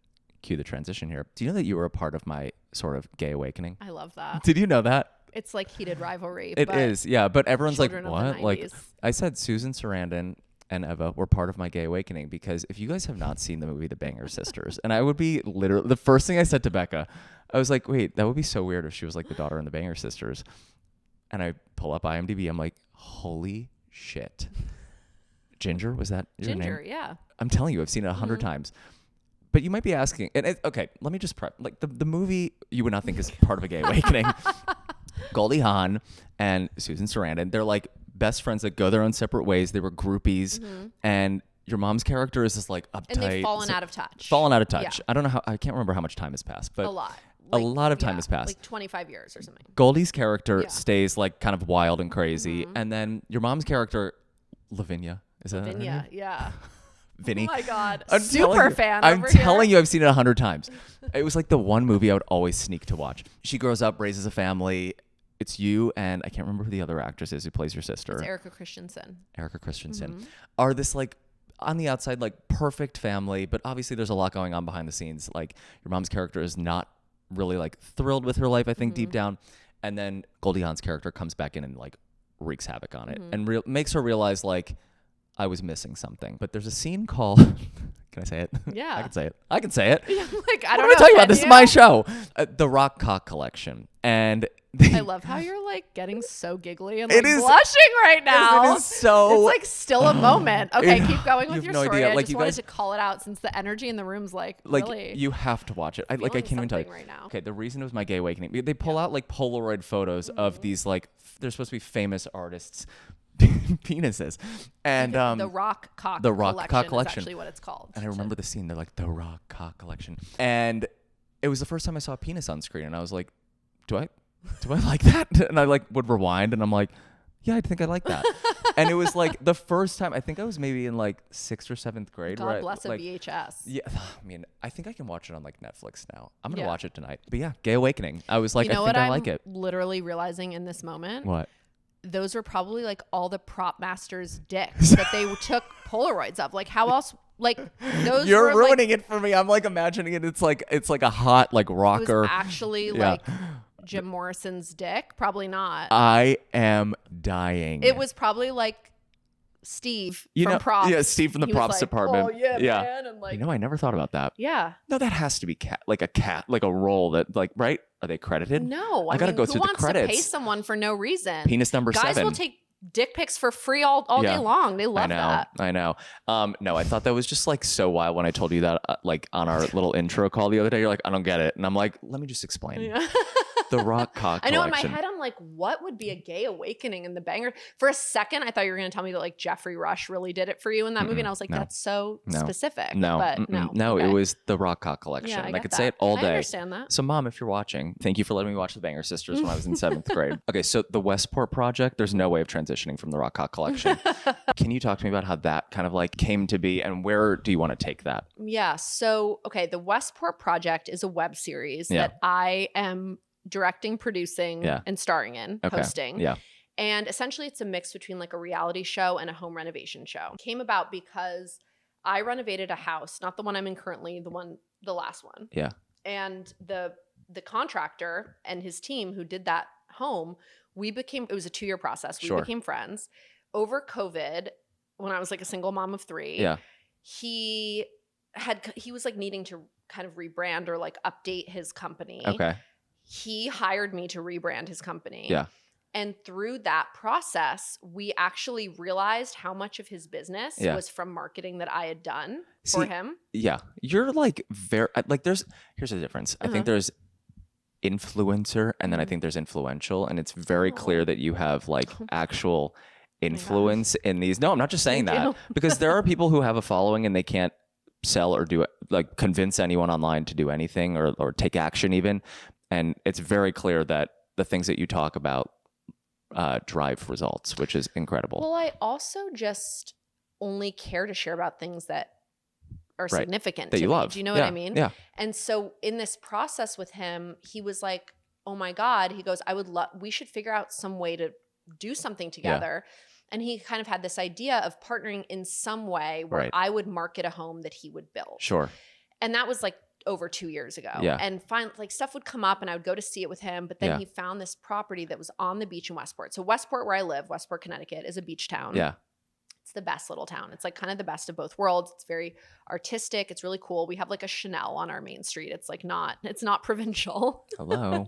cue the transition here. Do you know that you were a part of my sort of gay awakening? I love that. Did you know that? It's like heated rivalry. It is, yeah. But everyone's like, what? Like I said, Susan Sarandon and Eva were part of my gay awakening, because if you guys have not seen the movie The Banger Sisters, and I would be literally, the first thing I said to Becca, I was like, wait, that would be so weird if she was like the daughter in The Banger Sisters. And I pull up IMDb, I'm like, holy shit. Ginger, was that your name? Ginger, yeah. I'm telling you, I've seen it 100 times. But you might be asking, and okay, let me just prep, like the movie you would not think is part of a gay awakening. Goldie Hawn and Susan Sarandon, they're like best friends that go their own separate ways. They were groupies, and your mom's character is just like uptight. And they've fallen out of touch. Yeah. I don't know I can't remember how much time has passed, but a lot. Like, a lot of time has passed. Like 25 years or something. Goldie's character stays like kind of wild and crazy, and then your mom's character, Lavinia, is that Lavinia? Yeah. Vinny. Oh my God. Super fan. I'm telling you, I've seen it 100 times. It was like the one movie I would always sneak to watch. She grows up, raises a family. It's you and I can't remember who the other actress is who plays your sister. It's Erica Christensen. Are this like on the outside like perfect family, but obviously there's a lot going on behind the scenes. Like your mom's character is not really like thrilled with her life, I think, deep down. And then Goldie Hawn's character comes back in and like wreaks havoc on it and makes her realize like I was missing something. But there's a scene called can I say it? Yeah. I can say it. Yeah, like, I don't know. What am I talking about? This is my show. The Rock Cock Collection. And I love how you're like getting so giggly and like blushing right now. It is so. It's like still a moment. Okay, keep going with your story. I just wanted to call it out since the energy in the room's like really. You have to watch it. I can't even tell you. Right now. Okay, the reason it was my gay awakening. They pull out like Polaroid photos of these like they're supposed to be famous artists. Penises and the Rock Cock Collection is actually what it's called. And I remember the scene. They're like the Rock Cock Collection, and it was the first time I saw a penis on screen, and I was like, do I like that? And I like would rewind, and I'm like, yeah, I think I like that. And it was like the first time. I think I was maybe in like 6th or 7th grade. God bless a VHS. Yeah, I mean, I think I can watch it on like Netflix now. I'm gonna watch it tonight. But yeah, gay awakening. I was like, I think I like it. Literally realizing in this moment. What? Those were probably like all the prop masters' dicks that they took Polaroids of. Like how else? Like those. You're ruining it for me. I'm like imagining it. It's like a hot like rocker. It was actually like Jim Morrison's dick. Probably not. I am dying. It was probably like Steve from props. Yeah, Steve from the props department. Oh yeah, man. And like, I never thought about that. Yeah. No, that has to be like a role that like right. Are they credited? No, I gotta go through the credits. Who wants to pay someone for no reason? Penis number 7. Guys will take dick pics for free all day long. They love that. I know. No, I thought that was just like so wild when I told you that like on our little intro call the other day. You're like, I don't get it, and I'm like, let me just explain. Yeah. The rock cock collection. I know, in my head, I'm like, what would be a gay awakening in the banger? For a second, I thought you were going to tell me that like Jeffrey Rush really did it for you in that movie. And I was like, that's so specific. But no, okay. It was the rock cock collection. Yeah, I could say it all day. I understand that. So Mom, if you're watching, thank you for letting me watch the Banger Sisters when I was in 7th grade. Okay, so the Westport project, there's no way of transitioning from the rock cock collection. Can you talk to me about how that kind of like came to be and where do you want to take that? Yeah. So, okay, the Westport project is a web series that I am directing, producing, and starring in, hosting. Yeah. And essentially it's a mix between like a reality show and a home renovation show. It came about because I renovated a house, not the one I'm in currently, the last one. Yeah. And the contractor and his team who did that home, it was a 2-year process. We became friends. Over COVID, when I was like a single mom of 3, he was like needing to kind of rebrand or like update his company. Okay. He hired me to rebrand his company. Yeah. And through that process, we actually realized how much of his business was from marketing that I had done for him. Yeah. You're like here's the difference. I think there's influencer and then I think there's influential, and it's very clear that you have like actual influence in these. No, I'm not just saying that because there are people who have a following and they can't sell or do it, like convince anyone online to do anything or take action even. And it's very clear that the things that you talk about drive results, which is incredible. Well, I also just only care to share about things that are significant that to you me. love. Do you know what I mean? Yeah. And so in this process with him, he was like, oh my God, he goes, we should figure out some way to do something together. Yeah. And he kind of had this idea of partnering in some way where I would market a home that he would build. Sure. And that was like over 2 years ago. Yeah. And like stuff would come up and I would go to see it with him. But then he found this property that was on the beach in Westport. So Westport, where I live, Westport, Connecticut, is a beach town. Yeah. It's the best little town. It's like kind of the best of both worlds. It's very artistic. It's really cool. We have like a Chanel on our main street. It's like it's not provincial. Hello.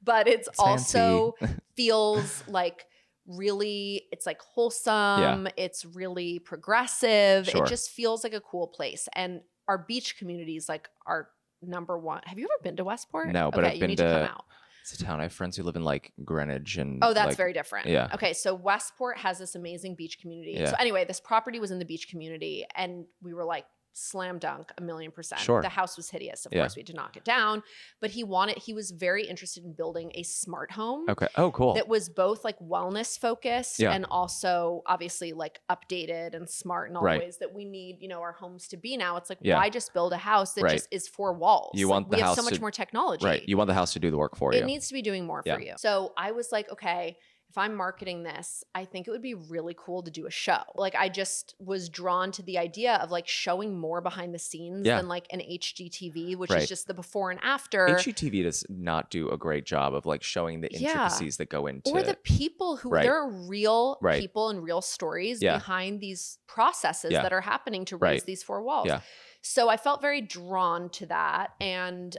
But it's also feels like really, it's like wholesome. Yeah. It's really progressive. Sure. It just feels like a cool place. And our beach communities like are number one. Have you ever been to Westport? No, but I've been to come out. It's a town. I have friends who live in like Greenwich and that's like, very different. Yeah. Okay. So Westport has this amazing beach community. Yeah. So anyway, this property was in the beach community and we were like, slam dunk 1,000,000%. Sure. The house was hideous. Of course, we had to knock it down. But he was very interested in building a smart home. Okay. Oh, cool. That was both like wellness focused and also obviously like updated and smart in all the ways that we need, our homes to be now. It's like, why just build a house that just is 4 walls? You want we have so much more technology. Right. You want the house to do the work for you. It needs to be doing more for you. So I was like, okay, if I'm marketing this, I think it would be really cool to do a show. Like I just was drawn to the idea of like showing more behind the scenes than like an HGTV, which is just the before and after. HGTV does not do a great job of like showing the intricacies that go into or the people who there are real people and real stories behind these processes that are happening to raise these 4 walls. Yeah. So I felt very drawn to that and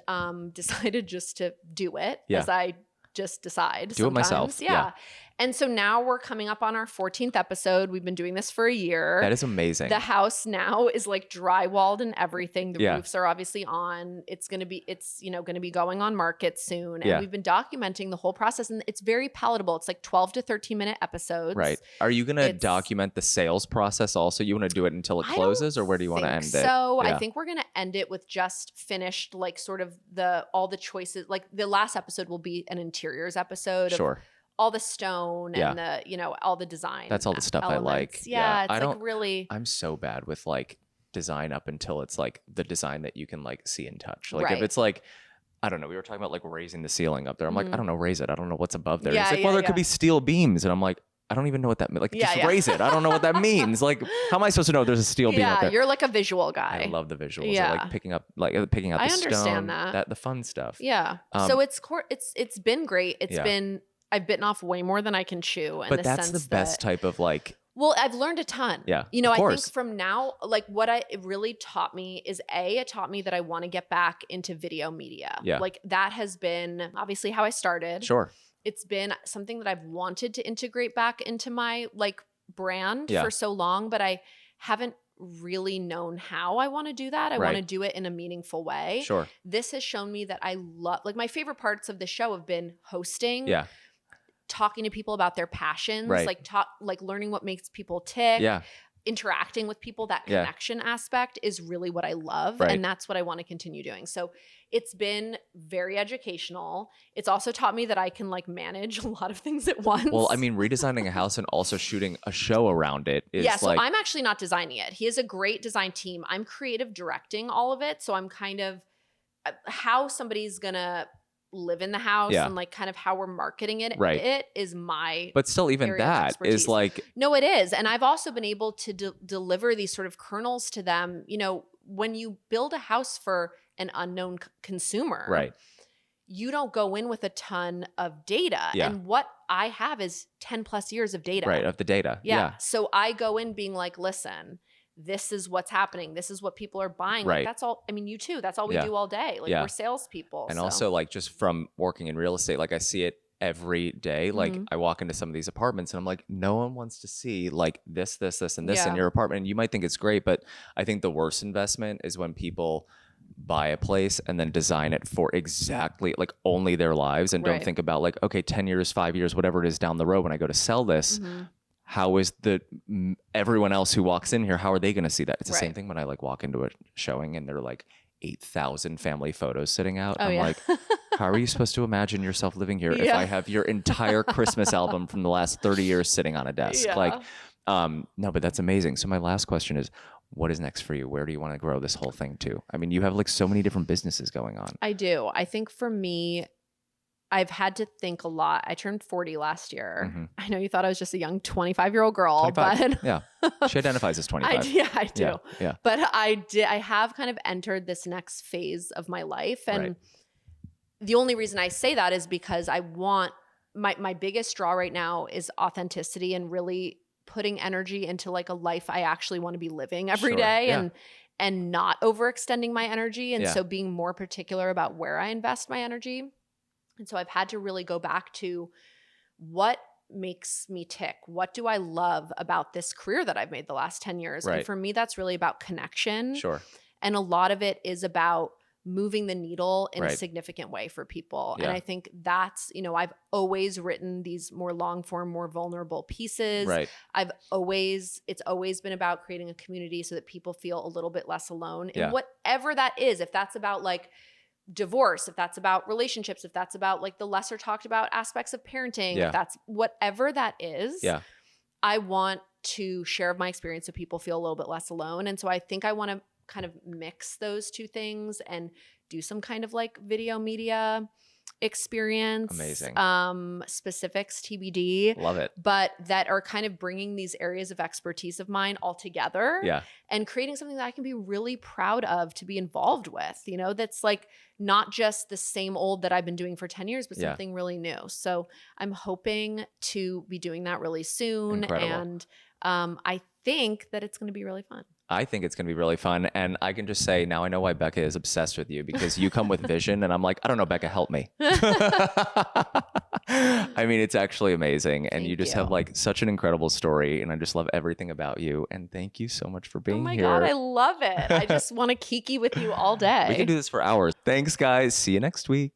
decided just to do it as I just decide. Do it myself. Yeah. And so now we're coming up on our 14th episode. We've been doing this for a year. That is amazing. The house now is like drywalled and everything. The roofs are obviously on. It's going to be going on market soon. And we've been documenting the whole process and it's very palatable. It's like 12 to 13-minute episodes. Right. Are you going to document the sales process also? You want to do it until it closes or where do you want to end it? So I think we're going to end it with just finished like sort of all the choices. Like the last episode will be an interiors episode. Sure. All the stone and the, all the design. That's all the stuff elements. I like. Yeah. It's like really. I'm so bad with like design up until it's like the design that you can like see and touch. Like if it's like, I don't know, we were talking about like raising the ceiling up there. I'm like, I don't know, raise it. I don't know what's above there. He's like, well, there could be steel beams. And I'm like, I don't even know what that means. Like, just raise it. I don't know what that means. Like, how am I supposed to know there's a steel beam up there? You're like a visual guy. I love the visuals. Yeah. I like picking out the stone. I understand that. The fun stuff. Yeah. So it's been great. I've bitten off way more than I can chew. But that's the best type of like. Well, I've learned a ton. Yeah. I think from now, like what it really taught me is it taught me that I want to get back into video media. Yeah. Like that has been obviously how I started. Sure. It's been something that I've wanted to integrate back into my like brand for so long, but I haven't really known how I want to do that. I want to do it in a meaningful way. Sure. This has shown me that I love, like, my favorite parts of the show have been hosting, talking to people about their passions, like learning what makes people tick, interacting with people. That connection aspect is really what I love. And that's what I want to continue doing. So it's been very educational. It's also taught me that I can like manage a lot of things at once. Well, I mean, redesigning a house and also shooting a show around it is so I'm actually not designing it. He has a great design team. I'm creative directing all of it. So I'm kind of how somebody's going to live in the house and like kind of how we're marketing it. It is my But still, even that is like. No, it is. And I've also been able to deliver these sort of kernels to them. You know, when you build a house for an unknown consumer, you don't go in with a ton of data. And what I have is 10 plus years of data. Of the data. So I go in being like, listen, this is what's happening. This is what people are buying. Like, that's all. I mean, you too. That's all we do all day. Like we're salespeople. And also like just from working in real estate, like I see it every day. Like I walk into some of these apartments and I'm like, no one wants to see like this, and this in your apartment. And you might think it's great, but I think the worst investment is when people buy a place and then design it for exactly like only their lives and don't think about like, okay, 10 years, 5 years, whatever it is down the road when I go to sell this, how is everyone else who walks in here, how are they going to see that? It's the same thing when I like walk into a showing and there are like 8,000 family photos sitting out. I'm like, how are you supposed to imagine yourself living here if I have your entire Christmas album from the last 30 years sitting on a desk? Like, no, but that's amazing. So my last question is, what is next for you? Where do you want to grow this whole thing to? I mean, you have like so many different businesses going on. I do. I think for me, I've had to think a lot. I turned 40 last year. I know you thought I was just a young 25-year-old girl, 25. But she identifies as 25. I do. Yeah. But I have kind of entered this next phase of my life. And the only reason I say that is because I want my biggest draw right now is authenticity and really putting energy into like a life I actually want to be living every day and not overextending my energy. And so being more particular about where I invest my energy. And so I've had to really go back to what makes me tick. What do I love about this career that I've made the last 10 years? And for me, that's really about connection. And a lot of it is about moving the needle in a significant way for people. And I think that's, you know, I've always written these more long form, more vulnerable pieces. It's always been about creating a community so that people feel a little bit less alone in whatever that is. If that's about like divorce, if that's about relationships, if that's about like the lesser talked about aspects of parenting, if that's whatever that is, I want to share my experience so people feel a little bit less alone. And so I think I want to kind of mix those two things and do some kind of like video media experience. Amazing. Specifics TBD. Love it. But that are kind of bringing these areas of expertise of mine all together and creating something that I can be really proud of to be involved with, you know, that's like not just the same old that I've been doing for 10 years, but something really new. So I'm hoping to be doing that really soon. Incredible. And I think that it's going to be really fun. I think it's going to be really fun. And I can just say, now I know why Becca is obsessed with you, because you come with vision and I'm like, I don't know, Becca, help me. I mean, it's actually amazing. And you just have like such an incredible story. And I just love everything about you. And thank you so much for being here. Oh my God, I love it. I just want to kiki with you all day. We can do this for hours. Thanks, guys. See you next week.